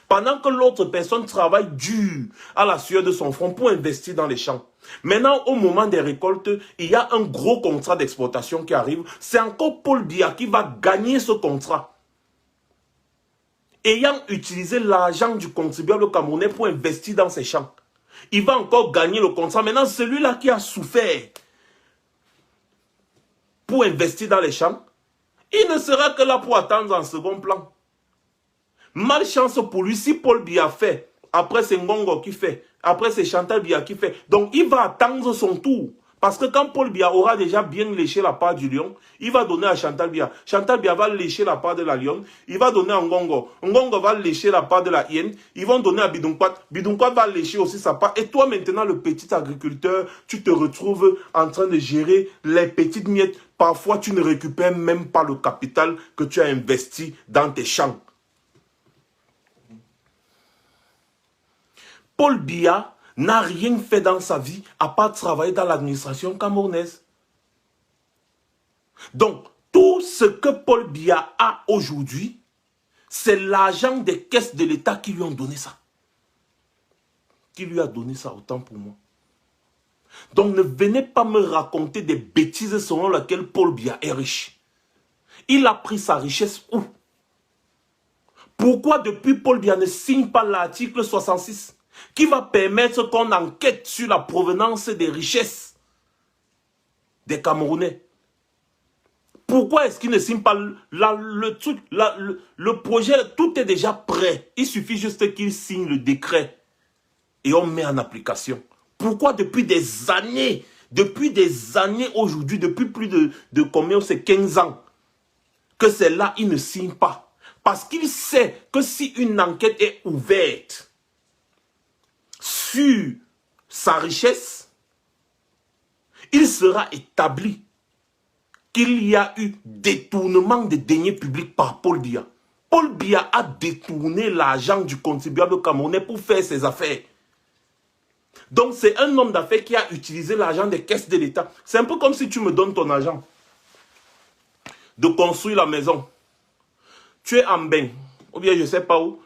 Pendant que l'autre personne travaille dur à la sueur de son front pour investir dans les champs. Maintenant, au moment des récoltes, il y a un gros contrat d'exportation qui arrive. C'est encore Paul Biya qui va gagner ce contrat. Ayant utilisé l'argent du contribuable camerounais pour investir dans ses champs. Il va encore gagner le contrat. Maintenant, celui-là qui a souffert pour investir dans les champs, Il ne sera que là pour attendre en second plan. Malchance pour lui, si Paul Biya fait, après c'est Ngongo qui fait, après c'est Chantal Biya qui fait. Donc il va attendre son tour. Parce que quand Paul Biya aura déjà bien léché la part du lion, il va donner à Chantal Biya. Chantal Biya va lécher la part de la lionne, il va donner à Ngongo. Ngongo va lécher la part de la hyène, ils vont donner à Bidunkwat. Bidunkwat va lécher aussi sa part. Et toi maintenant, le petit agriculteur, tu te retrouves en train de gérer les petites miettes. Parfois, tu ne récupères même pas le capital que tu as investi dans tes champs. Paul Biya n'a rien fait dans sa vie à part travailler dans l'administration camerounaise. Donc, tout ce que Paul Biya a aujourd'hui, c'est l'argent des caisses de l'État qui lui ont donné ça. Qui lui a donné ça, autant pour moi. Donc, ne venez pas me raconter des bêtises selon lesquelles Paul Biya est riche. Il a pris sa richesse où? Pourquoi depuis Paul Biya ne signe pas l'article 66 qui va permettre qu'on enquête sur la provenance des richesses des Camerounais? Pourquoi est-ce qu'il ne signe pas le projet? Tout est déjà prêt. Il suffit juste qu'il signe le décret et on met en application. Pourquoi depuis des années aujourd'hui, depuis plus de combien c'est 15 ans, que c'est là, il ne signe pas? Parce qu'il sait que si une enquête est ouverte sur sa richesse, il sera établi qu'il y a eu détournement des deniers publics par Paul Biya. Paul Biya a détourné l'argent du contribuable camerounais pour faire ses affaires. Donc c'est un homme d'affaires qui a utilisé l'argent des caisses de l'État. C'est un peu comme si tu me donnes ton argent de construire la maison. Tu es en bain, ou bien je ne sais pas où.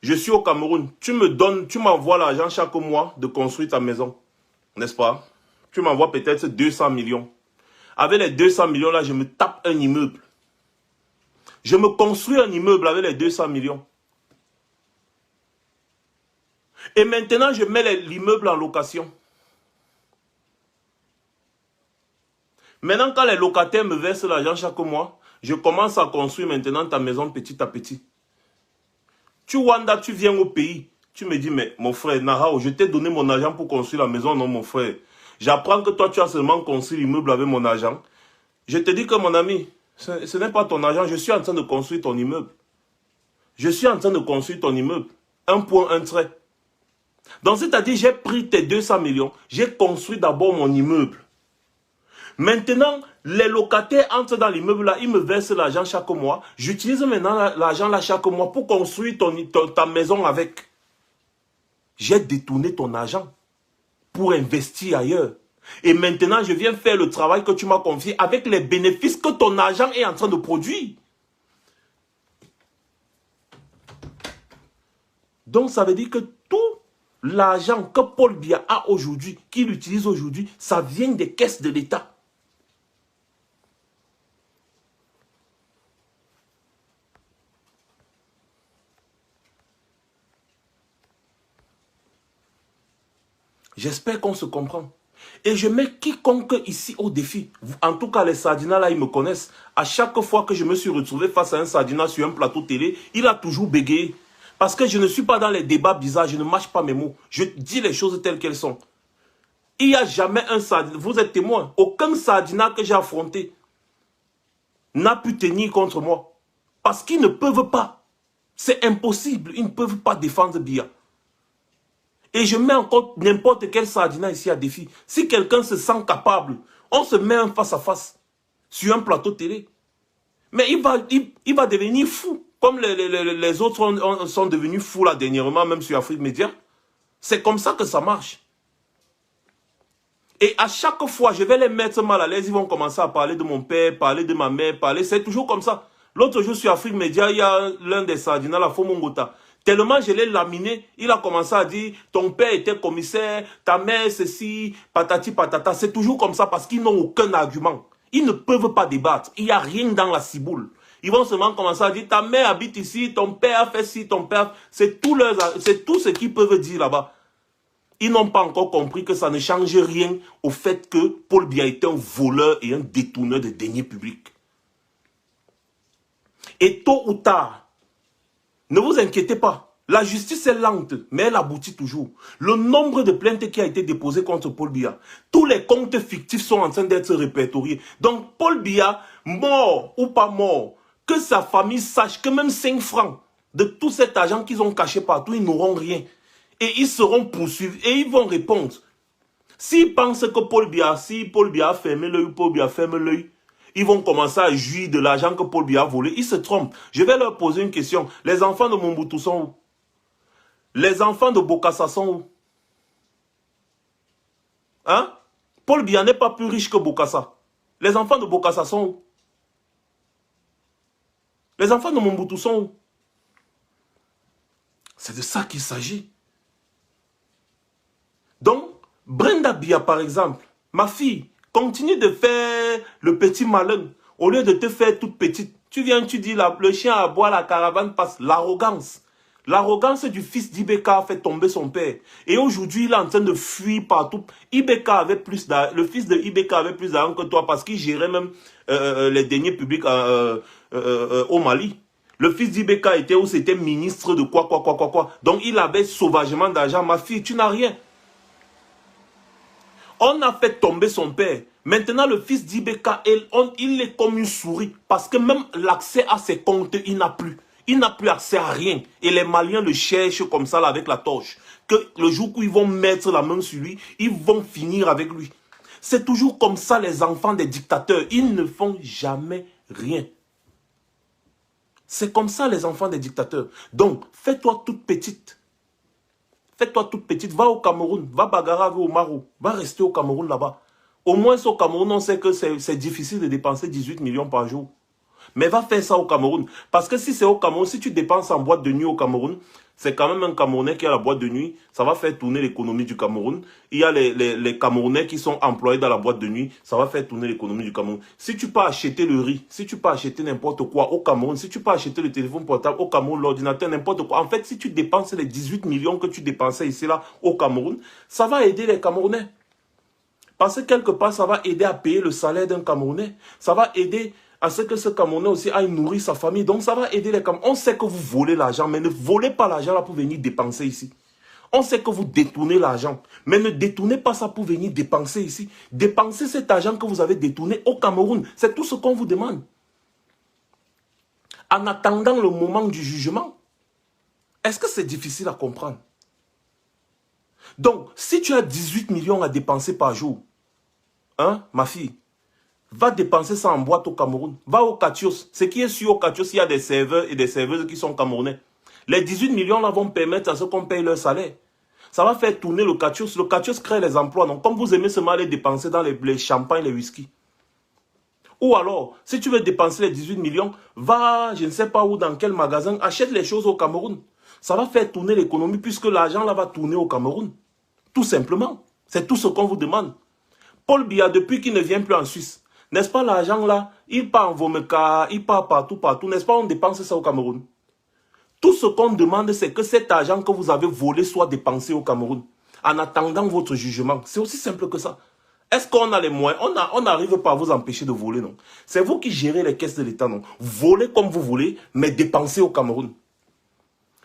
Je suis au Cameroun. Tu m'envoies l'argent chaque mois de construire ta maison. N'est-ce pas? Tu m'envoies peut-être 200 millions. Avec les 200 millions là, je me tape un immeuble. Je me construis un immeuble avec les 200 millions. Et maintenant, je mets l'immeuble en location. Maintenant, quand les locataires me versent l'argent chaque mois, je commence à construire maintenant ta maison petit à petit. Tu Wanda, tu viens au pays, tu me dis, mais mon frère, Narao, je t'ai donné mon argent pour construire la maison, non mon frère. J'apprends que toi, tu as seulement construit l'immeuble avec mon argent. Je te dis que mon ami, ce n'est pas ton argent, je suis en train de construire ton immeuble. Je suis en train de construire ton immeuble. Un point, un trait. Donc, c'est-à-dire, j'ai pris tes 200 millions, j'ai construit d'abord mon immeuble. Maintenant, les locataires entrent dans l'immeuble là, ils me versent l'argent chaque mois. J'utilise maintenant l'argent là chaque mois pour construire ta maison avec. J'ai détourné ton argent pour investir ailleurs. Et maintenant, je viens faire le travail que tu m'as confié avec les bénéfices que ton argent est en train de produire. Donc, ça veut dire que tout l'argent que Paul Biya a aujourd'hui, qu'il utilise aujourd'hui, ça vient des caisses de l'État. J'espère qu'on se comprend. Et je mets quiconque ici au défi. En tout cas, les Sardinas là, ils me connaissent. À chaque fois que je me suis retrouvé face à un Sardina sur un plateau télé, il a toujours bégayé. Parce que je ne suis pas dans les débats bizarres, je ne mâche pas mes mots. Je dis les choses telles qu'elles sont. Il n'y a jamais un Sardina, vous êtes témoin, aucun Sardina que j'ai affronté n'a pu tenir contre moi. Parce qu'ils ne peuvent pas. C'est impossible, ils ne peuvent pas défendre Biya. Et je mets encore n'importe quel Sardina ici à défi. Si quelqu'un se sent capable, on se met un face à face sur un plateau télé. Mais il va devenir fou. Comme les autres sont devenus fous là dernièrement, même sur Afrique Média. C'est comme ça que ça marche. Et à chaque fois, je vais les mettre mal à l'aise. Ils vont commencer à parler de mon père, parler de ma mère, parler. C'est toujours comme ça. L'autre jour sur Afrique Média, il y a l'un des Sardinas, la Fomongota. Tellement je l'ai laminé, il a commencé à dire, ton père était commissaire, ta mère ceci, patati patata. C'est toujours comme ça parce qu'ils n'ont aucun argument. Ils ne peuvent pas débattre. Il n'y a rien dans la ciboule. Ils vont seulement commencer à dire, ta mère habite ici, ton père a fait ci, ton père... C'est tout ce qu'ils peuvent dire là-bas. Ils n'ont pas encore compris que ça ne change rien au fait que Paul Biya était un voleur et un détourneur de deniers publics. Et tôt ou tard, ne vous inquiétez pas. La justice est lente, mais elle aboutit toujours. Le nombre de plaintes qui a été déposé contre Paul Biya, tous les comptes fictifs sont en train d'être répertoriés. Donc Paul Biya, mort ou pas mort, que sa famille sache que même 5 francs de tout cet argent qu'ils ont caché partout, ils n'auront rien. Et ils seront poursuivis et ils vont répondre. S'ils pensent que Paul Biya, si Paul Biya a fermé l'œil, Paul Biya ferme l'œil, ils vont commencer à jouir de l'argent que Paul Biya a volé. Ils se trompent. Je vais leur poser une question. Les enfants de Mobutu sont où? Les enfants de Bokassa sont où? Hein? Paul Biya n'est pas plus riche que Bokassa. Les enfants de Bokassa sont où? Les enfants de Mobutu sont où? C'est de ça qu'il s'agit. Donc, Brenda Biya, par exemple, ma fille, continue de faire le petit malin. Au lieu de te faire toute petite, tu viens, tu dis, le chien aboie, la caravane passe. L'arrogance. L'arrogance du fils d'Ibeka a fait tomber son père. Et aujourd'hui, il est en train de fuir partout. Ibeka avait plus d'argent. Le fils de Ibeka avait plus d'argent que toi parce qu'il gérait même les deniers publics au Mali. Le fils d'Ibeka était où? C'était ministre de quoi. Donc, il avait sauvagement d'argent. Ma fille, tu n'as rien. On a fait tomber son père. Maintenant, le fils d'Ibeka, il est comme une souris. Parce que même l'accès à ses comptes, il n'a plus. Il n'a plus accès à rien. Et les Maliens le cherchent comme ça là, avec la torche. Que le jour où ils vont mettre la main sur lui, ils vont finir avec lui. C'est toujours comme ça les enfants des dictateurs. Ils ne font jamais rien. C'est comme ça les enfants des dictateurs. Donc, fais-toi toute petite. Fais-toi toute petite. Va au Cameroun. Va bagarrer au Maro. Va rester au Cameroun là-bas. Au moins au Cameroun, on sait que c'est difficile de dépenser 18 millions par jour. Mais va faire ça au Cameroun. Parce que si c'est au Cameroun, si tu dépenses en boîte de nuit au Cameroun, c'est quand même un Camerounais qui a la boîte de nuit. Ça va faire tourner l'économie du Cameroun. Il y a les Camerounais qui sont employés dans la boîte de nuit. Ça va faire tourner l'économie du Cameroun. Si tu peux acheter le riz, si tu peux acheter n'importe quoi au Cameroun, si tu peux acheter le téléphone portable au Cameroun, l'ordinateur, n'importe quoi. En fait, si tu dépenses les 18 millions que tu dépensais ici, là, au Cameroun, ça va aider les Camerounais. Parce que quelque part, ça va aider à payer le salaire d'un Camerounais. Ça va aider à ce que ce Camerounais aussi aille nourrir sa famille. Donc ça va aider les Camerounais. On sait que vous volez l'argent, mais ne volez pas l'argent là pour venir dépenser ici. On sait que vous détournez l'argent, mais ne détournez pas ça pour venir dépenser ici. Dépensez cet argent que vous avez détourné au Cameroun. C'est tout ce qu'on vous demande. En attendant le moment du jugement, est-ce que c'est difficile à comprendre? Donc, si tu as 18 millions à dépenser par jour, hein, ma fille, va dépenser ça en boîte au Cameroun. Va au Katios. Ce qui est sûr au Katios, il y a des serveurs et des serveuses qui sont camerounais. Les 18 millions là vont permettre à ceux qu'on paye leur salaire. Ça va faire tourner le Katios. Le Katios crée les emplois. Donc, comme vous aimez seulement aller dépenser dans les champagnes, les whisky. Ou alors, si tu veux dépenser les 18 millions, va, je ne sais pas où, dans quel magasin, achète les choses au Cameroun. Ça va faire tourner l'économie puisque l'argent là va tourner au Cameroun. Tout simplement. C'est tout ce qu'on vous demande. Paul Biya, depuis qu'il ne vient plus en Suisse, n'est-ce pas l'argent là, il part en Vomeka, il part partout, n'est-ce pas, on dépense ça au Cameroun. Tout ce qu'on demande, c'est que cet argent que vous avez volé soit dépensé au Cameroun, en attendant votre jugement. C'est aussi simple que ça. Est-ce qu'on a les moyens? On n'arrive pas à vous empêcher de voler, non. C'est vous qui gérez les caisses de l'État, non. Volez comme vous voulez, mais dépensez au Cameroun.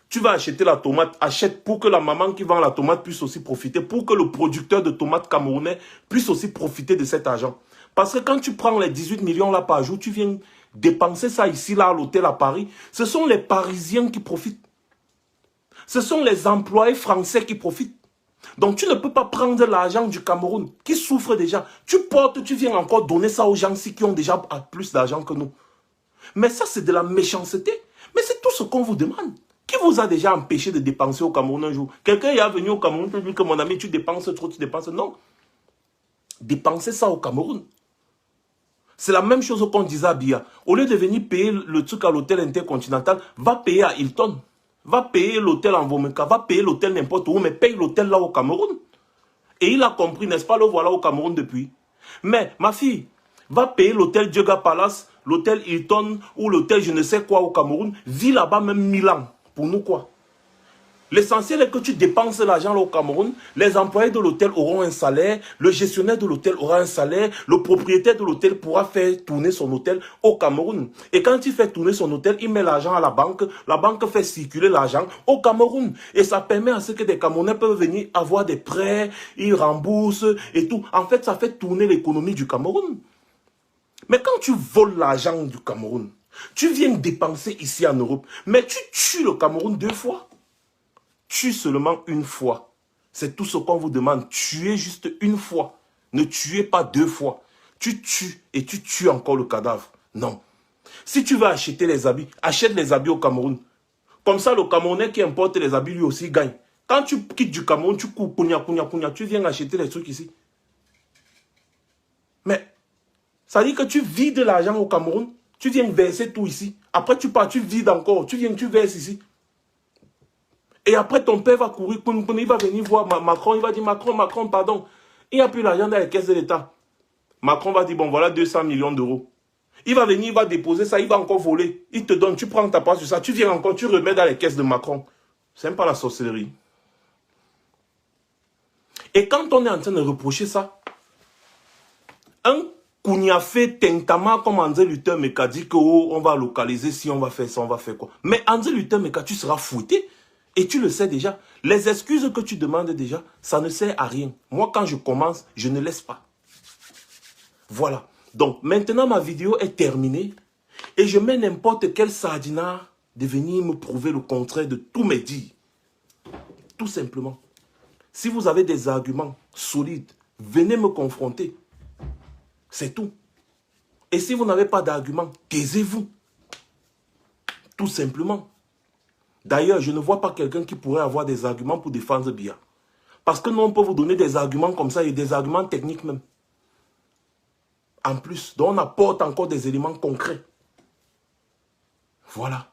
Tu vas acheter la tomate, achète pour que la maman qui vend la tomate puisse aussi profiter, pour que le producteur de tomates camerounais puisse aussi profiter de cet argent. Parce que quand tu prends les 18 millions là par jour, tu viens dépenser ça ici, là, à l'hôtel à Paris. Ce sont les Parisiens qui profitent. Ce sont les employés français qui profitent. Donc tu ne peux pas prendre l'argent du Cameroun, qui souffre déjà. Tu portes, tu viens encore donner ça aux gens qui ont déjà plus d'argent que nous. Mais ça, c'est de la méchanceté. Mais c'est tout ce qu'on vous demande. Qui vous a déjà empêché de dépenser au Cameroun un jour? Quelqu'un est venu au Cameroun pour dire que mon ami, tu dépenses trop, tu dépenses. Non. Dépensez ça au Cameroun. C'est la même chose qu'on disait à Biya. Au lieu de venir payer le truc à l'hôtel intercontinental, va payer à Hilton. Va payer l'hôtel en Vomeka, va payer l'hôtel n'importe où, mais paye l'hôtel là au Cameroun. Et il a compris, n'est-ce pas, le voilà au Cameroun depuis. Mais, ma fille, va payer l'hôtel Dioga Palace, l'hôtel Hilton ou l'hôtel je ne sais quoi au Cameroun. Vis là-bas même 1000 ans. Pour nous quoi? L'essentiel est que tu dépenses l'argent au Cameroun, les employés de l'hôtel auront un salaire, le gestionnaire de l'hôtel aura un salaire, le propriétaire de l'hôtel pourra faire tourner son hôtel au Cameroun. Et quand il fait tourner son hôtel, il met l'argent à la banque fait circuler l'argent au Cameroun. Et ça permet à ce que des Camerounais peuvent venir avoir des prêts, ils remboursent et tout. En fait, ça fait tourner l'économie du Cameroun. Mais quand tu voles l'argent du Cameroun, tu viens dépenser ici en Europe, mais tu tues le Cameroun 2 fois. Tue seulement une fois. C'est tout ce qu'on vous demande. Tuez juste une fois. Ne tuez pas 2 fois. Tu tues et tu tues encore le cadavre. Non. Si tu veux acheter les habits, achète les habits au Cameroun. Comme ça, le Camerounais qui importe les habits, lui aussi gagne. Quand tu quittes du Cameroun, tu cours, tu viens acheter les trucs ici. Mais, ça dit que tu vides l'argent au Cameroun, tu viens verser tout ici. Après, tu pars, tu vides encore, tu verses ici. Et après, ton père va courir, il va venir voir Macron, il va dire, Macron, pardon. Il n'y a plus l'argent dans les caisses de l'État. Macron va dire, bon, voilà 200 millions d'euros. Il va venir, il va déposer ça, il va encore voler. Il te donne, tu prends ta part sur ça, tu viens encore, tu remets dans les caisses de Macron. C'est même pas la sorcellerie. Et quand on est en train de reprocher ça, un Kouniafé Tentama comme André Luther Meka dit qu'on va localiser si on va faire ça, on va faire quoi. Mais André Luther Meka, tu seras fouetté. Et tu le sais déjà. Les excuses que tu demandes déjà, ça ne sert à rien. Moi, quand je commence, je ne laisse pas. Voilà. Donc, maintenant, ma vidéo est terminée. Et je mets n'importe quel sardinard de venir me prouver le contraire de tous mes dires. Tout simplement. Si vous avez des arguments solides, venez me confronter. C'est tout. Et si vous n'avez pas d'arguments, taisez-vous. Tout simplement. D'ailleurs, je ne vois pas quelqu'un qui pourrait avoir des arguments pour défendre Biya. Parce que nous, on peut vous donner des arguments comme ça et des arguments techniques même. En plus, donc on apporte encore des éléments concrets. Voilà.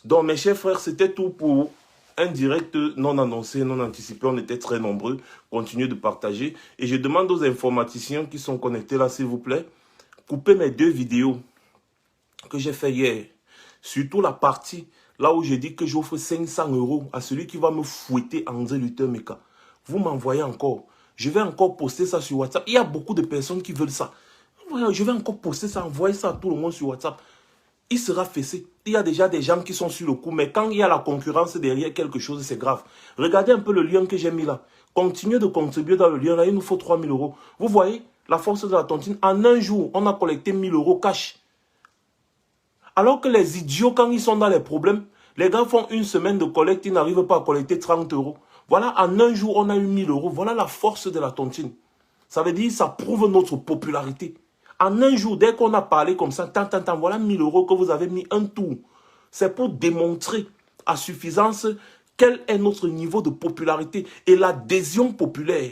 Donc, mes chers frères, c'était tout pour un direct non annoncé, non anticipé. On était très nombreux. Continuez de partager. Et je demande aux informaticiens qui sont connectés là, s'il vous plaît, coupez mes 2 vidéos que j'ai fait hier. Surtout la partie là où je dis que j'offre 500 € à celui qui va me fouetter André Luther Meka. Vous m'envoyez encore. Je vais encore poster ça sur WhatsApp. Il y a beaucoup de personnes qui veulent ça. Je vais encore poster ça, envoyer ça à tout le monde sur WhatsApp. Il sera fessé. Il y a déjà des gens qui sont sur le coup. Mais quand il y a la concurrence derrière quelque chose, c'est grave. Regardez un peu le lien que j'ai mis là. Continuez de contribuer dans le lien là. Il nous faut 3000 €. Vous voyez, la force de la tontine. En un jour, on a collecté 1000 € cash. Alors que les idiots, quand ils sont dans les problèmes, les gars font une semaine de collecte, ils n'arrivent pas à collecter 30 €. Voilà, en un jour, on a eu 1000 €. Voilà la force de la tontine. Ça veut dire, ça prouve notre popularité. En un jour, dès qu'on a parlé comme ça, voilà 1000 € que vous avez mis un tour. C'est pour démontrer à suffisance quel est notre niveau de popularité et l'adhésion populaire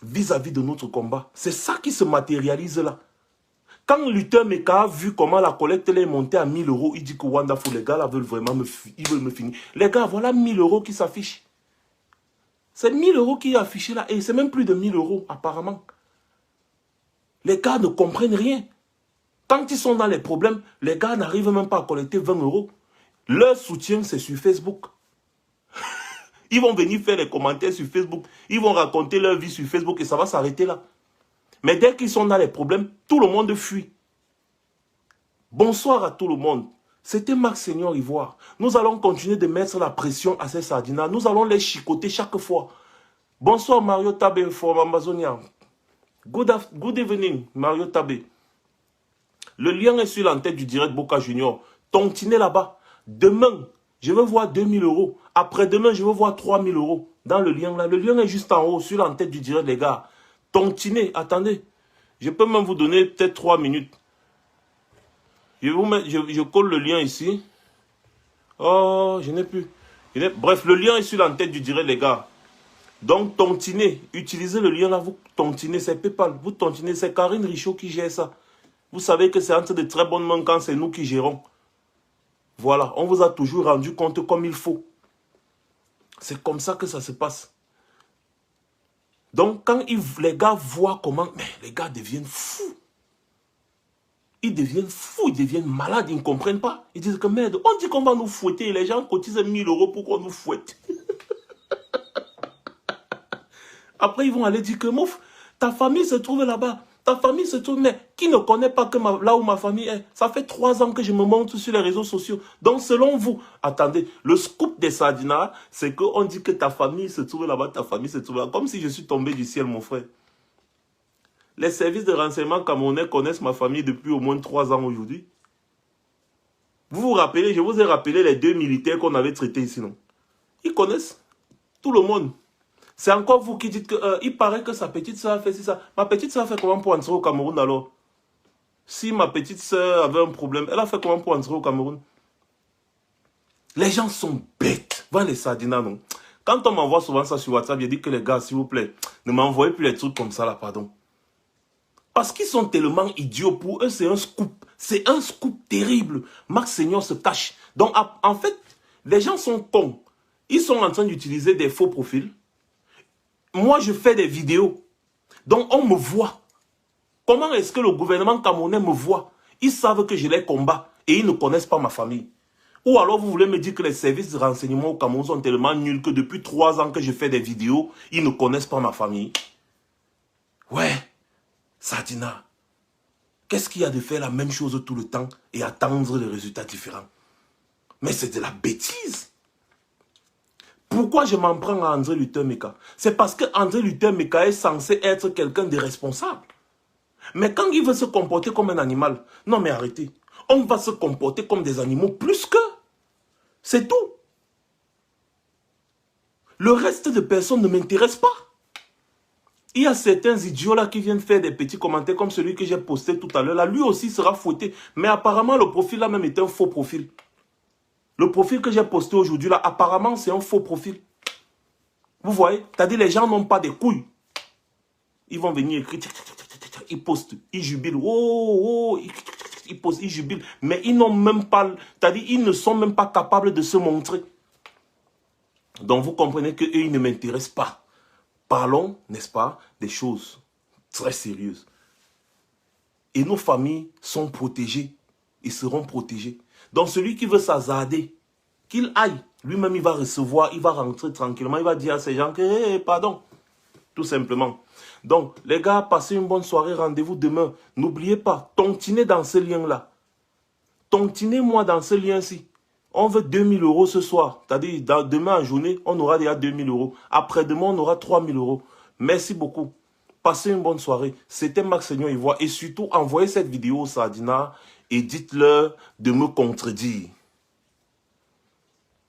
vis-à-vis de notre combat. C'est ça qui se matérialise là. Quand Luther Meka a vu comment la collecte est montée à 1000 €, il dit que Wonderful, les gars là veulent vraiment me finir. Les gars, voilà 1000 € qui s'affichent. C'est 1000 € qui est affiché là. Et c'est même plus de 1000 € apparemment. Les gars ne comprennent rien. Quand ils sont dans les problèmes, les gars n'arrivent même pas à collecter 20 €. Leur soutien, c'est sur Facebook. Ils vont venir faire les commentaires sur Facebook. Ils vont raconter leur vie sur Facebook et ça va s'arrêter là. Mais dès qu'ils sont dans les problèmes, tout le monde fuit. Bonsoir à tout le monde. C'était Max Seigneur Ivoire. Nous allons continuer de mettre la pression à ces sardinats. Nous allons les chicoter chaque fois. Bonsoir Mario Tabé from Amazonia. Good evening Mario Tabé. Le lien est sur l'entête du direct Boca Junior. Tontinez là-bas. Demain, je veux voir 2000 €. Après-demain, je veux voir 3000 € dans le lien là. Le lien est juste en haut sur l'entête du direct, les gars. Tontinez, attendez. Je peux même vous donner peut-être 3 minutes. Je colle le lien ici. Oh, je n'ai plus. Bref, le lien est sur l'entête du direct, les gars. Donc, tontinez. Utilisez le lien là, vous tontinez. C'est PayPal. Vous tontinez. C'est Karine Richaud qui gère ça. Vous savez que c'est entre de très bonnes mains quand c'est nous qui gérons. Voilà. On vous a toujours rendu compte comme il faut. C'est comme ça que ça se passe. Donc, quand les gars voient comment... Mais les gars deviennent fous. ils deviennent fous, ils deviennent malades, ils ne comprennent pas. Ils disent que merde, on dit qu'on va nous fouetter, les gens cotisent 1000 € pour qu'on nous fouette. Après, ils vont aller dire que mouf, ta famille se trouve là-bas. Ta famille se trouve, mais qui ne connaît pas que là où ma famille est? Ça fait 3 ans que je me montre sur les réseaux sociaux. Donc, selon vous, attendez, le scoop des Sardinats, c'est qu'on dit que ta famille se trouve là-bas, ta famille se trouve là. Comme si je suis tombé du ciel, mon frère. Les services de renseignement camerounais connaissent ma famille depuis au moins 3 ans aujourd'hui. Vous vous rappelez, je vous ai rappelé les 2 militaires qu'on avait traités ici, non? Ils connaissent tout le monde. C'est encore vous qui dites que il paraît que sa petite soeur a fait ça. Ma petite soeur a fait comment pour entrer au Cameroun alors? Si ma petite soeur avait un problème, elle a fait comment pour entrer au Cameroun? Les gens sont bêtes. Voilà les Sardinats, non? Quand on m'envoie souvent ça sur WhatsApp, je dis que les gars, s'il vous plaît, ne m'envoyez plus les trucs comme ça là, pardon. Parce qu'ils sont tellement idiots, pour eux, c'est un scoop. C'est un scoop terrible. Marc Seigneur se cache. Donc, en fait, les gens sont cons. Ils sont en train d'utiliser des faux profils. Moi, je fais des vidéos. Donc, on me voit. Comment est-ce que le gouvernement camerounais me voit? Ils savent que je les combats et ils ne connaissent pas ma famille. Ou alors, vous voulez me dire que les services de renseignement au Cameroun sont tellement nuls que depuis 3 ans que je fais des vidéos, ils ne connaissent pas ma famille. Ouais. Sardina, qu'est-ce qu'il y a de faire la même chose tout le temps et attendre des résultats différents? Mais c'est de la bêtise. Pourquoi je m'en prends à André Luther Meka? C'est parce que André Luther Meka est censé être quelqu'un de responsable. Mais quand il veut se comporter comme un animal, non mais arrêtez. On va se comporter comme des animaux plus que. C'est tout. Le reste de personnes ne m'intéresse pas. Il y a certains idiots là qui viennent faire des petits commentaires comme celui que j'ai posté tout à l'heure. Là, lui aussi sera fouetté. Mais apparemment, le profil là même est un faux profil. Le profil que j'ai posté aujourd'hui là, apparemment, c'est un faux profil. Vous voyez? C'est-à-dire les gens n'ont pas de couilles. Ils vont venir écrire, ils postent, ils jubilent. Oh, ils postent, ils jubilent. Mais ils n'ont même pas, c'est-à-dire ils ne sont même pas capables de se montrer. Donc vous comprenez qu'eux, ils ne m'intéressent pas. Parlons, n'est-ce pas, des choses très sérieuses. Et nos familles sont protégées. Ils seront protégés. Donc celui qui veut s'hasarder, qu'il aille. Lui-même, il va recevoir, il va rentrer tranquillement. Il va dire à ces gens que, hey, pardon. Tout simplement. Donc, les gars, passez une bonne soirée. Rendez-vous demain. N'oubliez pas, tontiner dans ce lien-là. Tontinez-moi dans ce lien-ci. On veut 2000 € ce soir. C'est-à-dire, demain en journée, on aura déjà 2000 €. Après-demain, on aura 3000 €. Merci beaucoup. Passez une bonne soirée. C'était Marc Seigneur Ivoire. Et surtout, envoyez cette vidéo au Sardina et dites-leur de me contredire.